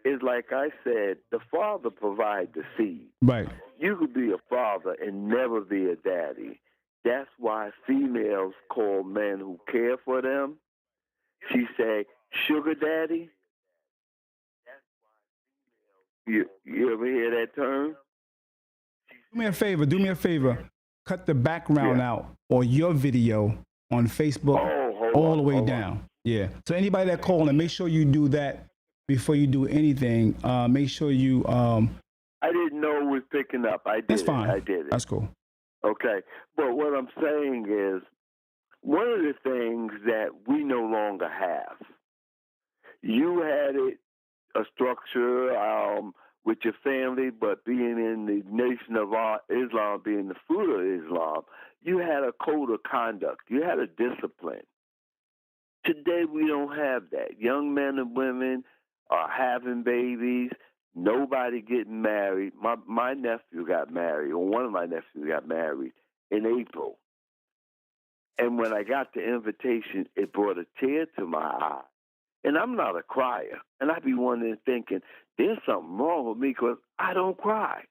is, like I said, the father provides the seed. Right. You could be a father and never be a daddy. That's why females call men who care for them, she say, sugar daddy. You ever hear that term? Do me a favor. Cut the background out or your video on Facebook all the way down. Yeah. So anybody that calling, make sure you do that before you do anything. Make sure you. I didn't know it was picking up. I did. That's fine. I did it. That's cool. Okay. But what I'm saying is, one of the things that we no longer have, you had it, a structure with your family, but being in the nation of Islam, being the fruit of Islam, you had a code of conduct. You had a discipline. Today, we don't have that. Young men and women are having babies. Nobody getting married. My nephew got married, or one of my nephews got married in April. And when I got the invitation, it brought a tear to my eye. And I'm not a crier. And I be wondering, thinking, there's something wrong with me because I don't cry.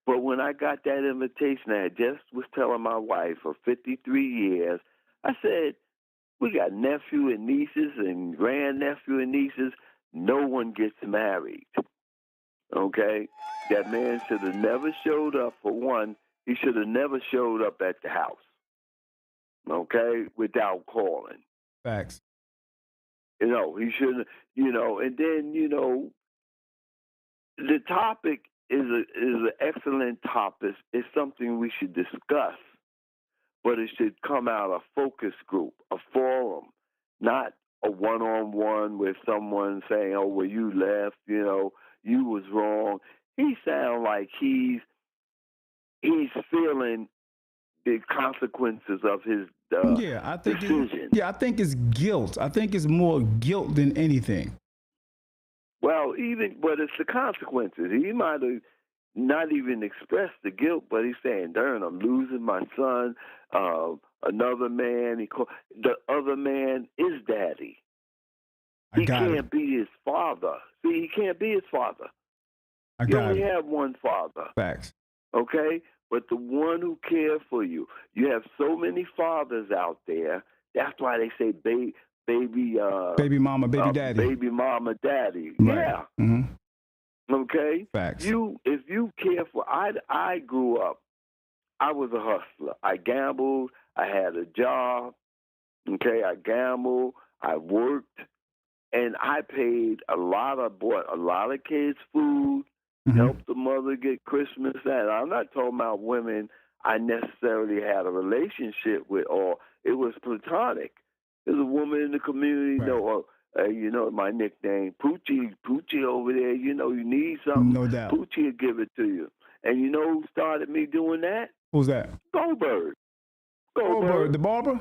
But when I got that invitation, I just was telling my wife for 53 years, I said, we got nephew and nieces and grandnephew and nieces. No one gets married. Okay? That man should have never showed up. For one, he should have never showed up at the house. Okay? Without calling. Facts. He shouldn't, and then, the topic is an excellent topic. It's something we should discuss, but it should come out a focus group, a forum, not a one-on-one with someone saying, oh, well, you left, you was wrong. He sounds like he's feeling the consequences of his decision. I think it's guilt. I think it's more guilt than anything. Well, but it's the consequences. He might have not even expressed the guilt, but he's saying, darn, I'm losing my son. Another man, the other man is daddy. He can't be his father. See, he can't be his father. You only have one father. Facts. Okay? But the one who cares for you. You have so many fathers out there. That's why they say baby mama, baby daddy. Baby mama, daddy. Right. Yeah. Mm-hmm. Okay? Facts. If you care for, I grew up, I was a hustler. I gambled. I had a job. Okay? I gambled. I worked. And I bought a lot of kids food, helped the mother get Christmas. And I'm not talking about women I necessarily had a relationship with, or it was platonic. There's a woman in the community, my nickname, Poochie over there, you need something. No doubt. Poochie will give it to you. And you know who started me doing that? Who's that? Goldberg. Goldberg, the barber?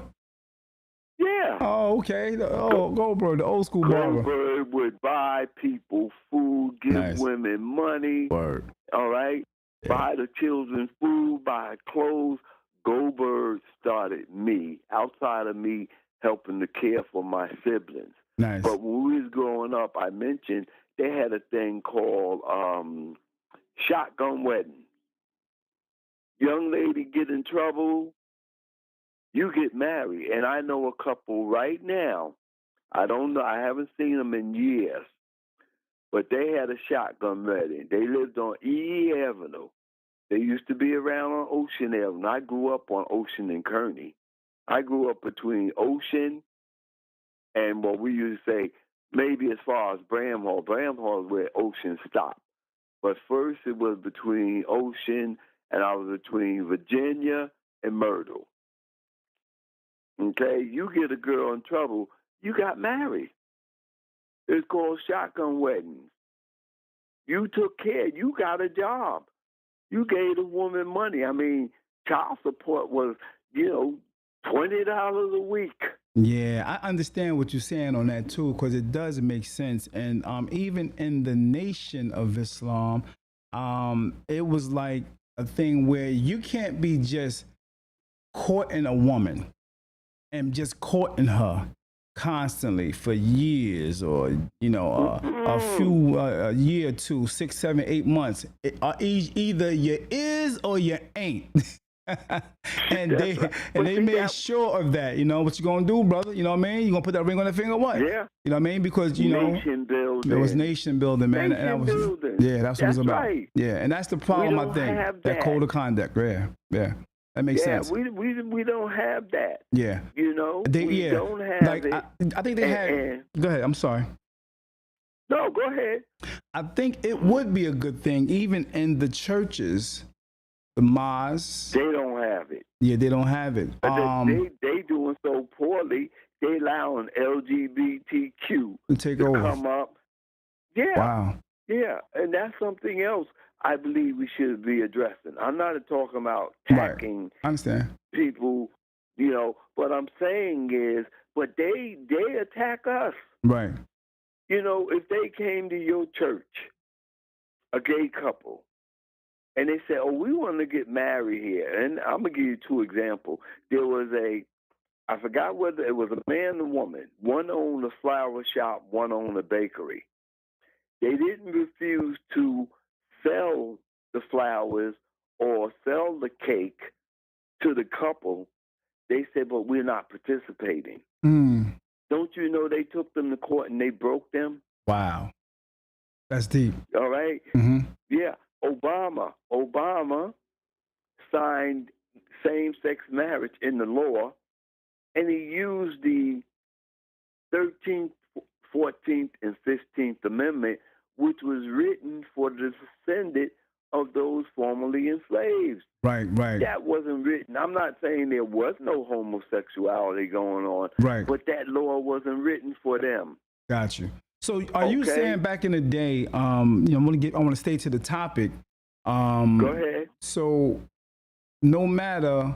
Yeah. Oh, okay. Goldberg, the old school barber. Goldberg would buy people food, give women money. Word. All right? Yeah. Buy the children food, buy clothes. Goldberg started me, outside of me helping to care for my siblings. Nice. But when we was growing up, I mentioned they had a thing called shotgun wedding. Young lady get in trouble, you get married. And I know a couple right now. I don't know. I haven't seen them in years. But they had a shotgun wedding. They lived on E Avenue. They used to be around on Ocean Avenue. I grew up on Ocean and Kearney. I grew up between Ocean and what we used to say, maybe as far as Bramhall. Bramhall is where Ocean stopped. But first it was between Ocean and I was between Virginia and Myrtle. Okay? You get a girl in trouble, you got married. It's called shotgun weddings. You took care. You got a job. You gave the woman money. I mean, child support was, $20 a week. Yeah, I understand what you're saying on that too, because it does make sense. And even in the Nation of Islam, it was like a thing where you can't be just courting a woman and just courting her constantly for years, or a few a year or two, 6, 7, 8 months. Either you is or you ain't. and That's they right. and But they see, made sure of that. You know what you gonna do, brother? You know what I mean? You gonna put that ring on the finger? What? Yeah. You know what I mean? Because Nation building. it was nation building, man. Nation and that was building. yeah, that's what it was That's about. right. Yeah, and that's the We problem. I don't think have that code of conduct. Yeah, yeah, that makes Yeah, sense. we don't have that. Yeah, We don't have like it. I think they had. Go ahead. I'm sorry. No, go ahead. I think it would be a good thing, even in the churches, the mosques. They don't have it. Yeah, they don't have it. They doing so poorly. They allowing LGBTQ to take to over. come up. Yeah. Wow. Yeah, and that's something else I believe we should be addressing. I'm not talking about attacking Right. I understand. people, what I'm saying is, but they attack us. Right. If they came to your church, a gay couple, and they said, "Oh, we want to get married here," and I'm gonna give you 2 examples. There was I forgot whether it was a man and woman. One owned a flower shop, one owned a bakery. They didn't refuse to sell the flowers or sell the cake to the couple. They said, "But we're not participating." Don't you know they took them to court and they broke them? Wow. That's deep. All right? Mm-hmm. Yeah. Obama signed same-sex marriage in the law, and he used the 13th, 14th, and 15th Amendment, which was written for the descendant of those formerly enslaved. Right. That wasn't written. I'm not saying there was no homosexuality going on, right, but that law wasn't written for them. Got you. So are you saying back in the day, I want to stay to the topic. Go ahead. So no matter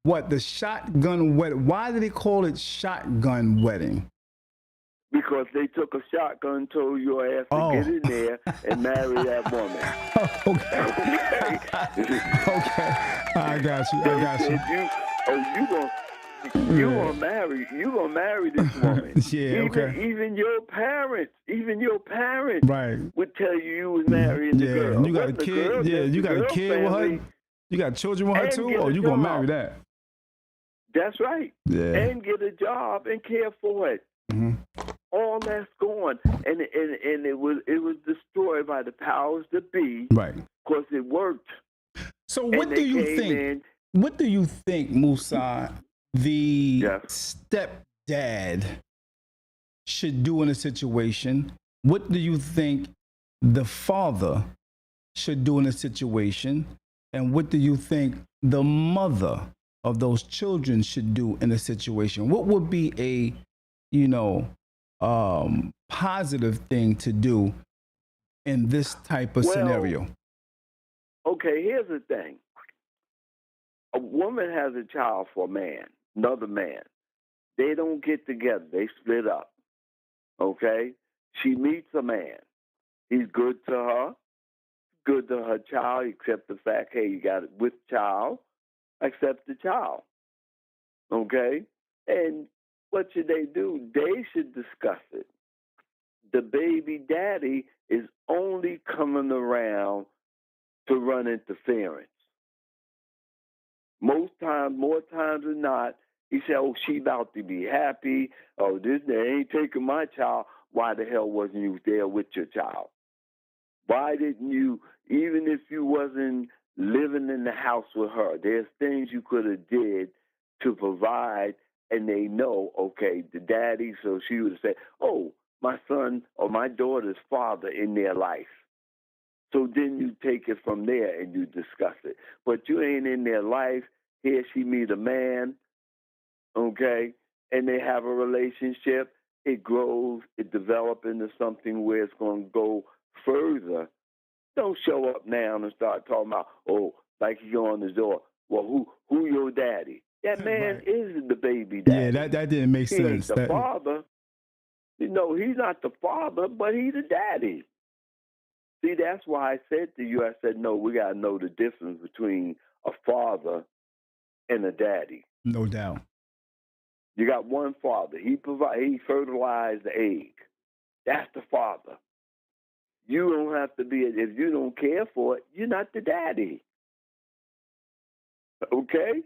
what, the shotgun wedding, why do they call it shotgun wedding? Because they took a shotgun, told your ass to get in there and marry that woman. Okay. I got you. You gonna marry this woman. Even your parents, right, would tell you was marrying the girl. And you got a kid. You got a kid with her. You got children with her too. Oh, you gonna marry that? That's right. Yeah. And get a job and care for it. Mm-hmm. All that's gone, and it was destroyed by the powers that be. Right. Because it worked. So what do you think? What do you think, Musa, the stepdad should do in a situation? What do you think the father should do in a situation? And what do you think the mother of those children should do in a situation? What would be a, positive thing to do in this type of scenario? Okay, here's the thing. A woman has a child for a man, another man. They don't get together. They split up. Okay? She meets a man. He's good to her, good to her child, except the fact, hey, you got it with child, accept the child. Okay? And what should they do? They should discuss it. The baby daddy is only coming around to run interference. More times than not, He said, oh, she about to be happy. Oh, this they ain't taking my child. Why the hell wasn't you there with your child? Why didn't you, even if you wasn't living in the house with her, there's things you could have did to provide, and they know, okay, the daddy, so she would say, oh, my son or my daughter's father in their life. So then you take it from there and you discuss it. But you ain't in their life. Here she meet a man, okay, and they have a relationship. It grows, it develops into something where it's going to go further. Don't show up now and start talking about, oh, like you go on the door. Well, who your daddy? That man Right. is the baby daddy. Yeah, that didn't make He ain't sense. the That, father. You know, he's not the father, but he's the daddy. See, that's why I said to you, I said, no, we got to know the difference between a father and a daddy. no doubt. You got one father. He fertilized the egg. That's the father. You don't have to be, if you don't care for it, you're not the daddy. Okay?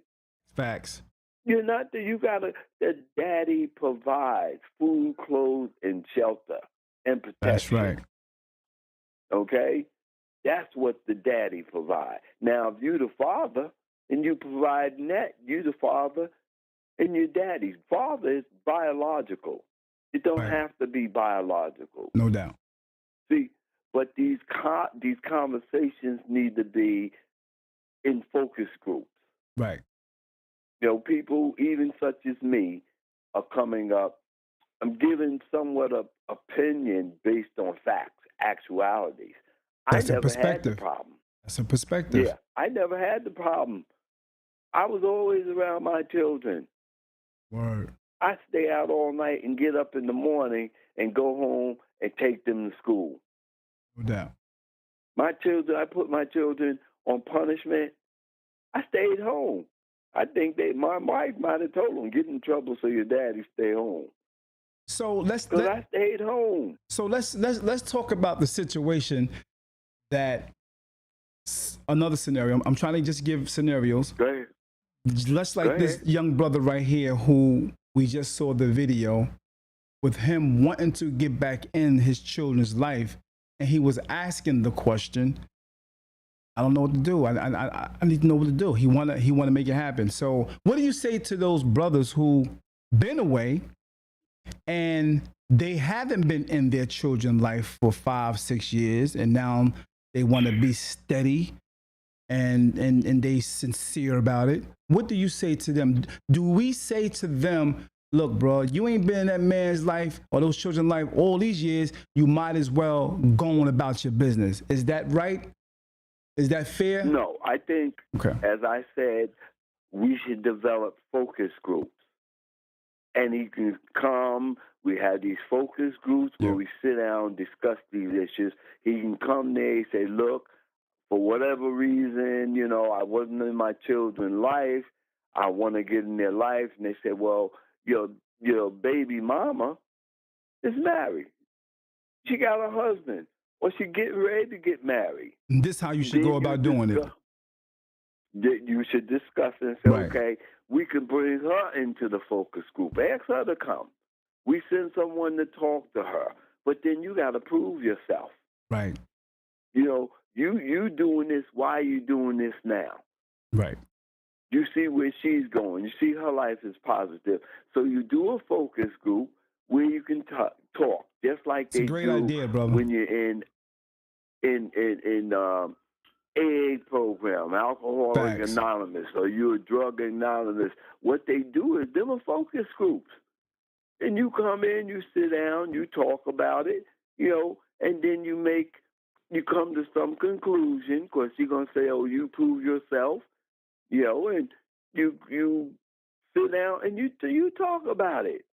Facts. You're not the daddy provides food, clothes, and shelter and protection. That's right. Okay? That's what the daddy provides. Now, if you're the father and you provide that, you're the father and your daddy. Father is biological. It don't Right. have to be biological. No doubt. See, but these conversations need to be in focus groups. Right. You know, people, even such as me, are coming up. I'm giving somewhat of opinion based on facts, actualities. That's I a never had the perspective. problem. That's a perspective. Yeah, I never had the problem. I was always around my children. Word. I stay out all night and get up in the morning and go home and take them to school. No doubt. My children, I put my children on punishment. I stayed home. I think my wife might have told them, get in trouble so your daddy stay home. So let's Because I stayed home. so let's talk about the situation that another scenario. I'm trying to just give scenarios. Go ahead. Just Go like this ahead. young brother right here who we just saw the video with him wanting to get back in his children's life, and he was asking the question, I don't know what to do. I need to know what to do. He wanna make it happen. So what do you say to those brothers who been away and they haven't been in their children's life for 5-6 years, and now they want to be steady and they sincere about it? What do you say to them? Do we say to them, look, bro, you ain't been in that man's life or those children's life all these years, you might as well go on about your business? Is that right? Is that fair? No, I think, Okay. as I said, we should develop focus groups. And he can come. We have these focus groups where Yeah. we sit down and discuss these issues. He can come there and say, look, for whatever reason, you know, I wasn't in my children's life. I want to get in their life. And they say, well, your baby mama is married. She got a husband. Or she getting ready to get married. And this is how you should Then go about doing it. You should discuss it and say, Right. okay, we can bring her into the focus group. Ask her to come. We send someone to talk to her. But then you got to prove yourself. Right. You know, you doing this. Why are you doing this now? Right. You see where she's going. You see her life is positive. So you do a focus group where you can talk, just like It's a they great do idea, brother. when you're in AA program, Alcoholic Facts. Anonymous, or you're a drug anonymous. What they do is them are focus groups. And you come in, you sit down, you talk about it, you know, and then you come to some conclusion, because you're going to say, oh, you prove yourself, you know, and you sit down and you talk about it.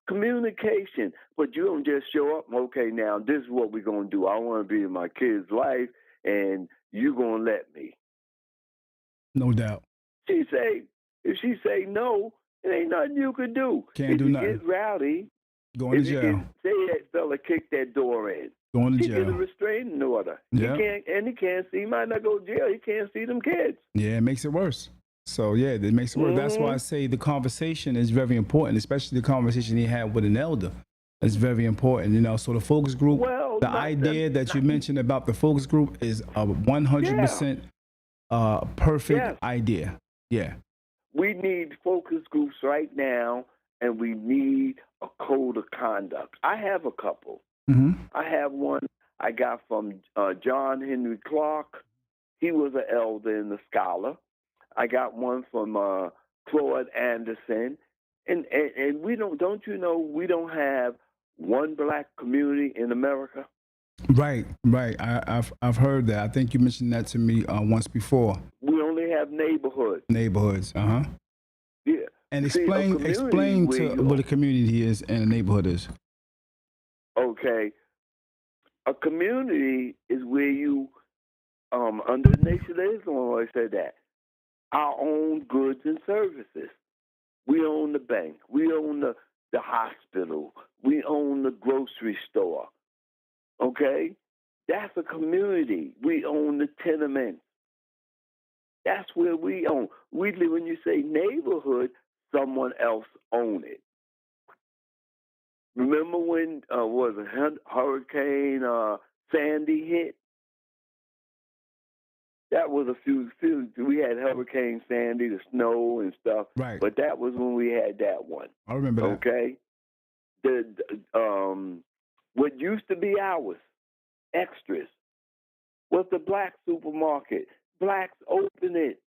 Communication. But you don't just show up, okay, now this is what we're going to do. I want to be in my kid's life, and you're going to let me. No doubt. If she say no, it ain't nothing you can do. Can't if do you nothing. get rowdy, Going to if you jail. get, say that fella kick that door in, Going to he get a jail. restraining order. Yeah. He can't see. He might not go to jail. He can't see them kids. Yeah, it makes it worse. So yeah, that makes it work. That's why I say the conversation is very important, especially the conversation he had with an elder. It's very important, you know. So the focus group, Well, the idea that you mentioned about the focus group is a 100% perfect yes. idea. Yeah. We need focus groups right now, and we need a code of conduct. I have a couple. Hmm. I have one I got from John Henry Clark. He was an elder and a scholar. I got one from Claude Anderson, and we don't you know we don't have one black community in America. Right, right. I've heard that. I think you mentioned that to me once before. We only have neighborhoods. Neighborhoods. Uh huh. Yeah. And See, a community explain where to you what a community is and a neighborhood is. okay. A community is where you under the Nation of Islam, I said that our own goods and services. We own the bank. We own the hospital. We own the grocery store. Okay? That's a community. We own the tenement. That's where we own. We live, when you say neighborhood, someone else own it. Remember when was it Hurricane Sandy hit? That was a few. We had Hurricane Sandy, the snow and stuff. Right. But that was when we had that one. I remember that. Okay. The what used to be ours, extras, was the black supermarket. Blacks opened it.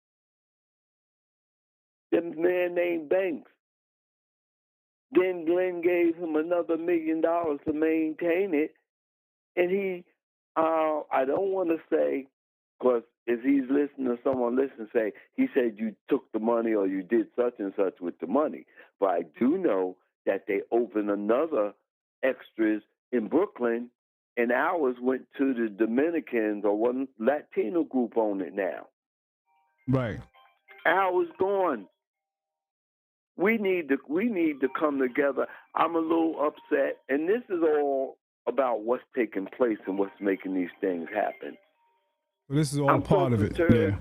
The man named Banks. Then Glenn gave him another $1 million to maintain it, and he, I don't want to say, because if he's listening or someone listens, say he said you took the money or you did such and such with the money. But I do know that they opened another extras in Brooklyn, and ours went to the Dominicans or one Latino group on it now. Right. Ours gone. We need to come together. I'm a little upset, and this is all about what's taking place and what's making these things happen. Well, this is all I'm part so of it. perturbed. Yeah.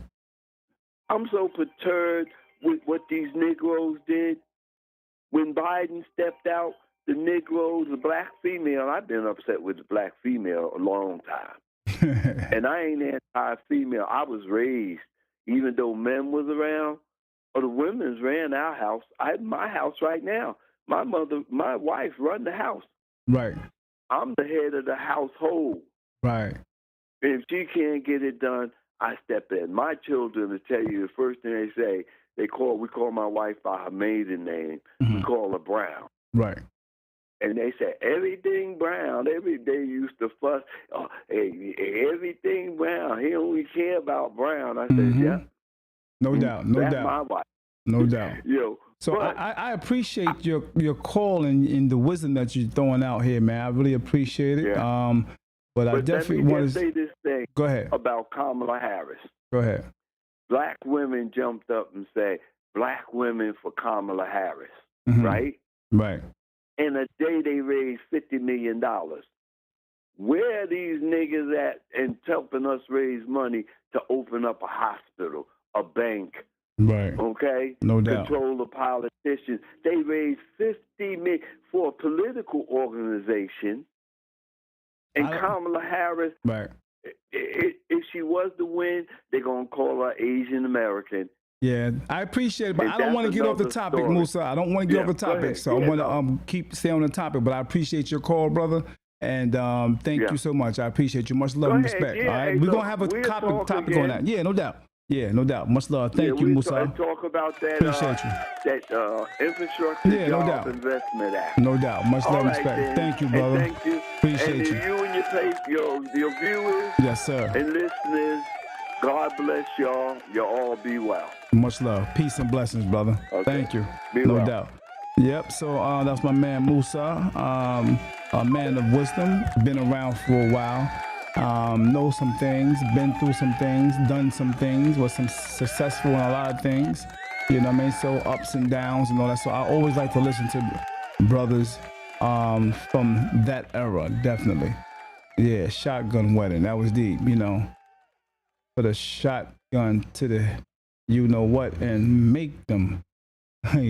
I'm so perturbed with what these Negroes did. When Biden stepped out, the Negroes, the black female, I've been upset with the black female a long time. And I ain't anti-female. I was raised, even though men was around, or the women's ran our house. I have my house right now. My wife run the house. Right. I'm the head of the household. Right. If she can't get it done, I step in. My children will tell you the first thing they say, we call my wife by her maiden name. Mm-hmm. We call her Brown. Right. And they say, everything Brown. Every day used to fuss, hey, everything Brown. He only care about Brown. I said, yeah. No doubt. No That's doubt. my wife. No doubt. So but, I appreciate your call and the wisdom that you're throwing out here, man. I really appreciate it. Yeah. But I definitely want want to say this thing. Go ahead. About Kamala Harris. Go ahead. Black women jumped up and said, black women for Kamala Harris, right? Right. In a day they raised $50 million. Where are these niggas at and helping us raise money to open up a hospital, a bank? Right. Okay? No doubt. Control the politicians. They raised $50 million for a political organization. And Kamala Harris, right. If she was to win, they're going to call her Asian American. Yeah, I appreciate it, but I don't want to get off the topic, story. Musa. I don't want to get off the topic, so I want to stay on the topic. But I appreciate your call, brother, and thank you so much. I appreciate you. Much love and respect. Yeah, all right, we're gonna have a topic on that. Yeah, no doubt. Yeah, no doubt. Much love. Thank you, Musa. Talk about that. Appreciate you. That Infrastructure Jobs Investment Act. No doubt. Much love and respect. Then. Thank you, brother. And thank you. Appreciate you. You and your viewers. Yes, sir. And listeners. God bless y'all. You all be well. Much love. Peace and blessings, brother. Okay. Thank you. No doubt. Yep. So that's my man Musa, a man of wisdom, been around for a while, knows some things, been through some things, done some things, was successful in a lot of things. You know what I mean? So ups and downs and all that. So I always like to listen to brothers from that era, definitely. Yeah, shotgun wedding. That was deep, you know. Put a shotgun to the you know what, and make them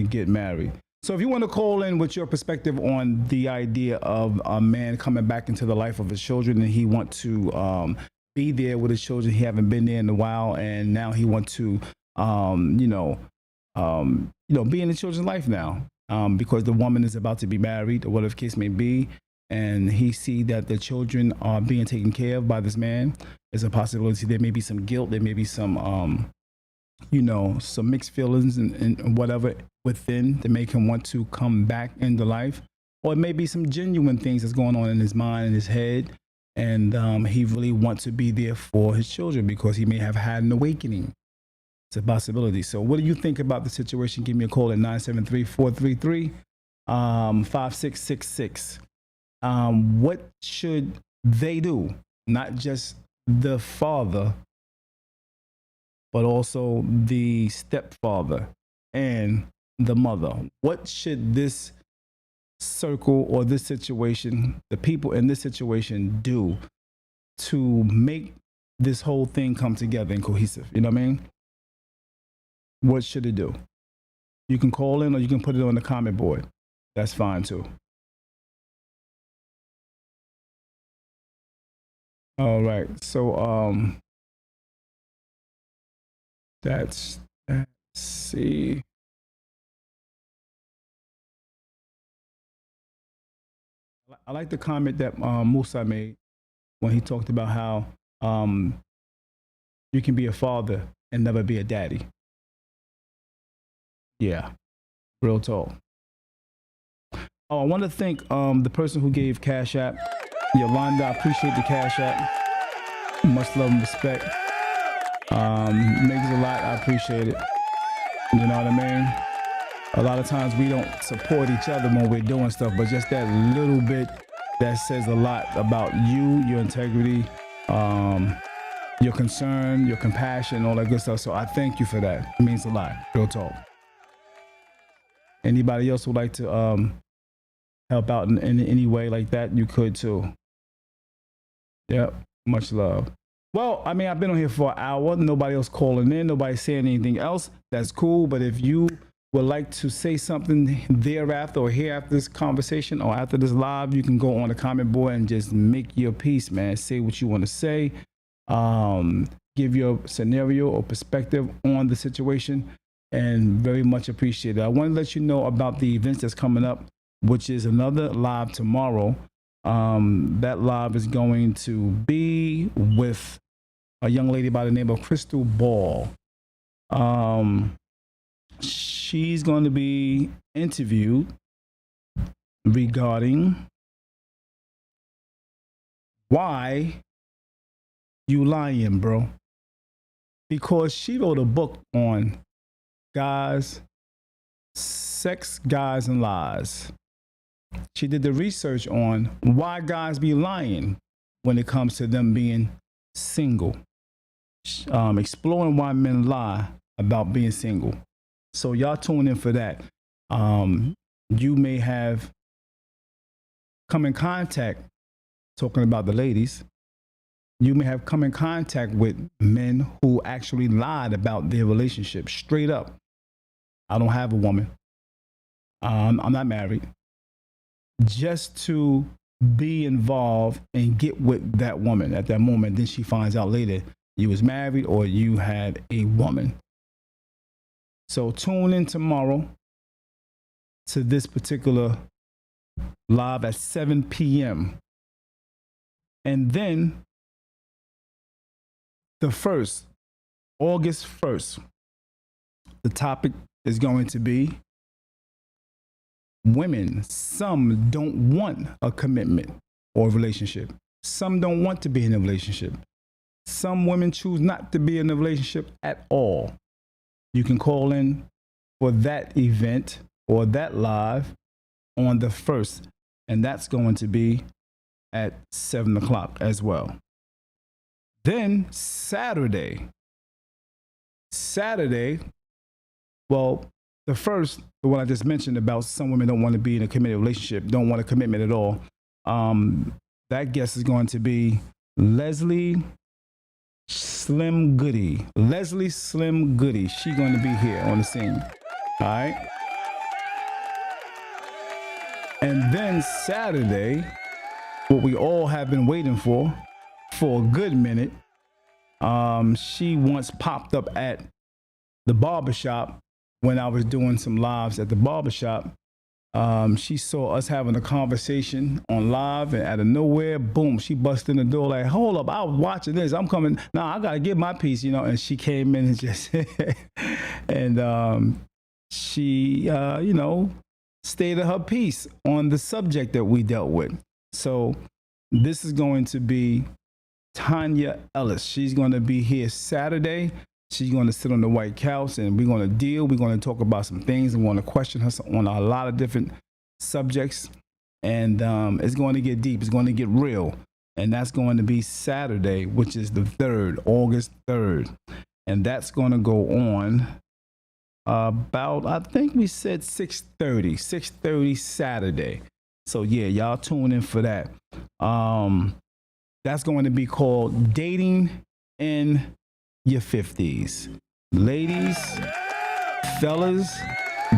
get married. So if you want to call in with your perspective on the idea of a man coming back into the life of his children, and he want to be there with his children, he haven't been there in a while, and now he want to, be in the children's life now, because the woman is about to be married, or whatever the case may be, and he see that the children are being taken care of by this man. There's a possibility there may be some guilt, there may be some some mixed feelings and whatever within to make him want to come back into life. Or it may be some genuine things that's going on in his mind and his head. And he really wants to be there for his children because he may have had an awakening. It's a possibility. So what do you think about the situation? Give me a call at 973-433-5666. What should they do? Not just the father, but also the stepfather and the mother. What should this circle or this situation, the people in this situation, do to make this whole thing come together and cohesive? You know what I mean? What should it do? You can call in or you can put it on the comment board. That's fine too. All right. So let's see. I like the comment that Musa made when he talked about how you can be a father and never be a daddy. Yeah, real talk. Oh, I want to thank the person who gave Cash App, Yolanda. I appreciate the Cash App. Much love and respect. Makes a lot. I appreciate it. You know what I mean? A lot of times we don't support each other when we're doing stuff, but just that little bit that says a lot about you, your integrity, your concern, your compassion, all that good stuff. So I thank you for that. It means a lot. Real talk. Anybody else would like to help out in any way like that, you could too. Yep. Much love. Well, I mean, I've been on here for an hour. Nobody else calling in. Nobody saying anything else. That's cool. But if you would like to say something thereafter or here after this conversation or after this live, you can go on the comment board and just make your piece, man. Say what you want to say. Give your scenario or perspective on the situation, and very much appreciated. I want to let you know about the events that's coming up, which is another live tomorrow. That live is going to be with a young lady by the name of Crystal Ball. She's going to be interviewed regarding why you lying, bro. Because she wrote a book on guys, sex, guys, and lies. She did the research on why guys be lying when it comes to them being single. Exploring why men lie about being single. So y'all tune in for that. You may have come in contact, talking about the ladies, you may have come in contact with men who actually lied about their relationship straight up. I don't have a woman. I'm not married. Just to be involved and get with that woman at that moment. Then she finds out later you was married or you had a woman. So tune in tomorrow to this particular live at 7 p.m. And then August 1st, the topic is going to be women. Some don't want a commitment or a relationship. Some don't want to be in a relationship. Some women choose not to be in a relationship at all. You can call in for that event or that live on the 1st, and that's going to be at 7 o'clock as well. Then Saturday, well, the first, the one I just mentioned about some women don't want to be in a committed relationship, don't want a commitment at all. That guest is going to be Leslie Slim Goody. Leslie Slim Goody. She's going to be here on the scene. All right. And then Saturday, what we all have been waiting for a good minute, she once popped up at the barbershop when I was doing some lives at the barbershop. She saw us having a conversation on live, and out of nowhere, boom, she busted in the door like, hold up, I was watching this. I'm coming. Now I got to get my piece, you know, and she came in and just, and she, you know, stated her piece on the subject that we dealt with. So this is going to be Tanya Ellis. She's going to be here Saturday. She's going to sit on the white couch and we're going to deal. We're going to talk about some things and want to question her on a lot of different subjects. And it's going to get deep. It's going to get real. And that's going to be Saturday, which is the 3rd, August 3rd. And that's going to go on about, I think we said 6:30 Saturday. So yeah, y'all tune in for that. That's going to be called Dating in Your 50s. Ladies, fellas,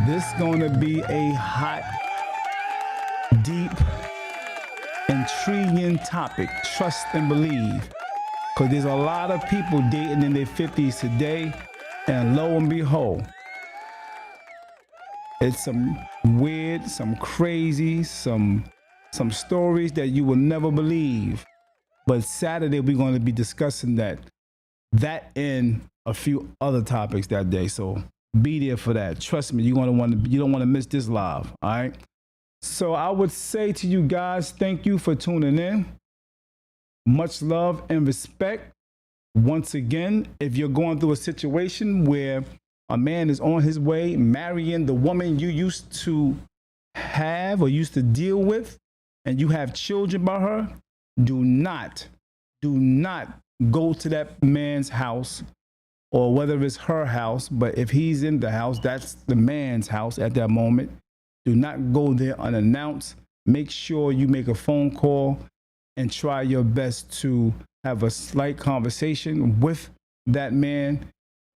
this is going to be a hot, deep, intriguing topic. Trust and believe. Because there's a lot of people dating in their 50s today, and lo and behold, it's some weird, some crazy, some stories that you will never believe. But Saturday, we're going to be discussing that and a few other topics that day. So be there for that. Trust me, you don't want to miss this live. All right. So I would say to you guys, thank you for tuning in. Much love and respect. Once again, if you're going through a situation where a man is on his way marrying the woman you used to have or used to deal with, and you have children by her, do not go to that man's house, or whether it's her house, but if he's in the house, that's the man's house at that moment. Do not go there unannounced. Make sure you make a phone call and try your best to have a slight conversation with that man,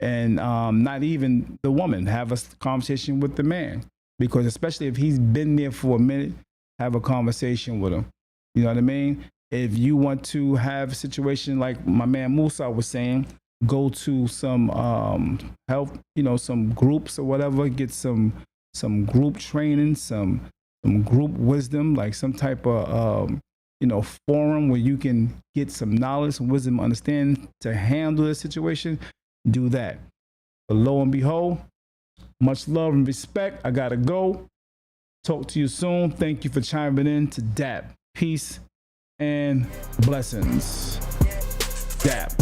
and not even the woman. Have a conversation with the man, because especially if he's been there for a minute, have a conversation with him. You know what I mean? If you want to have a situation like my man Musa was saying, go to some help, you know, some groups or whatever, get some group training, some group wisdom, like some type of you know, forum where you can get some knowledge, some wisdom, understanding to handle the situation. Do that. But lo and behold, much love and respect. I gotta go. Talk to you soon. Thank you for chiming in to D.A.P. Peace and blessings. D.A.P.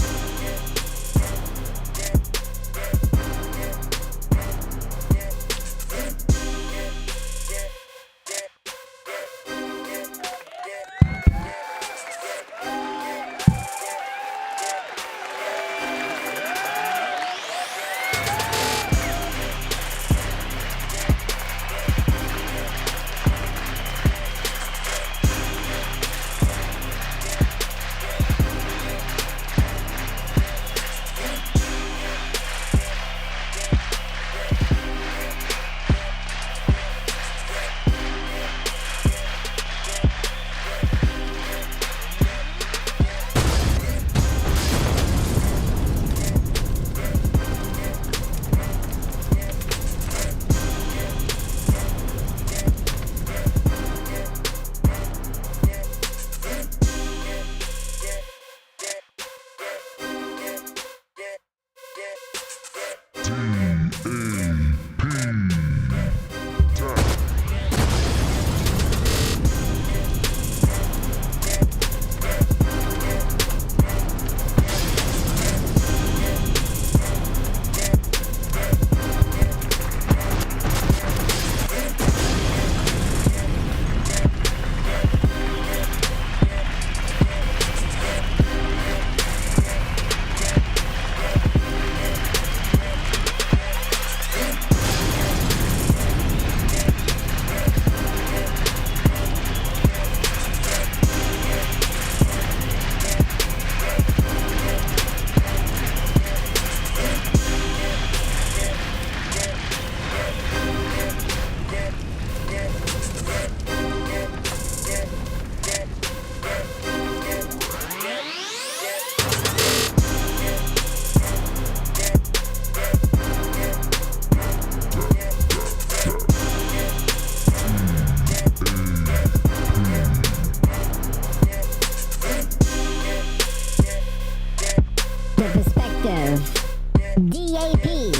D.A.P.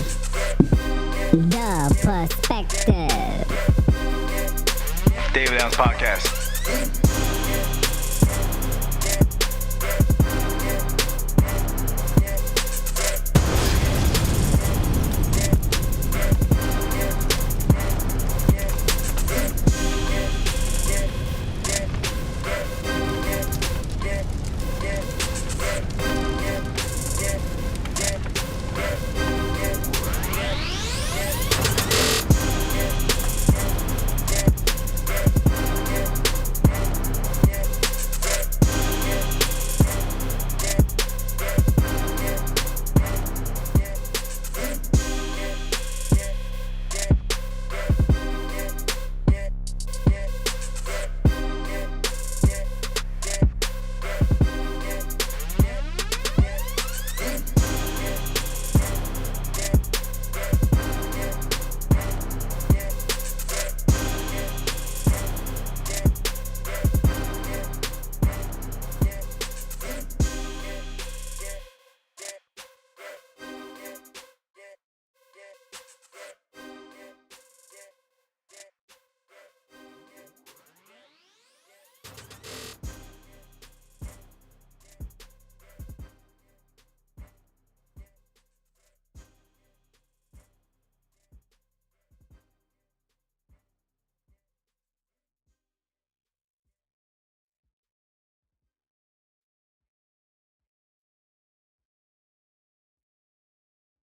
The Perspective. David Adams Podcast.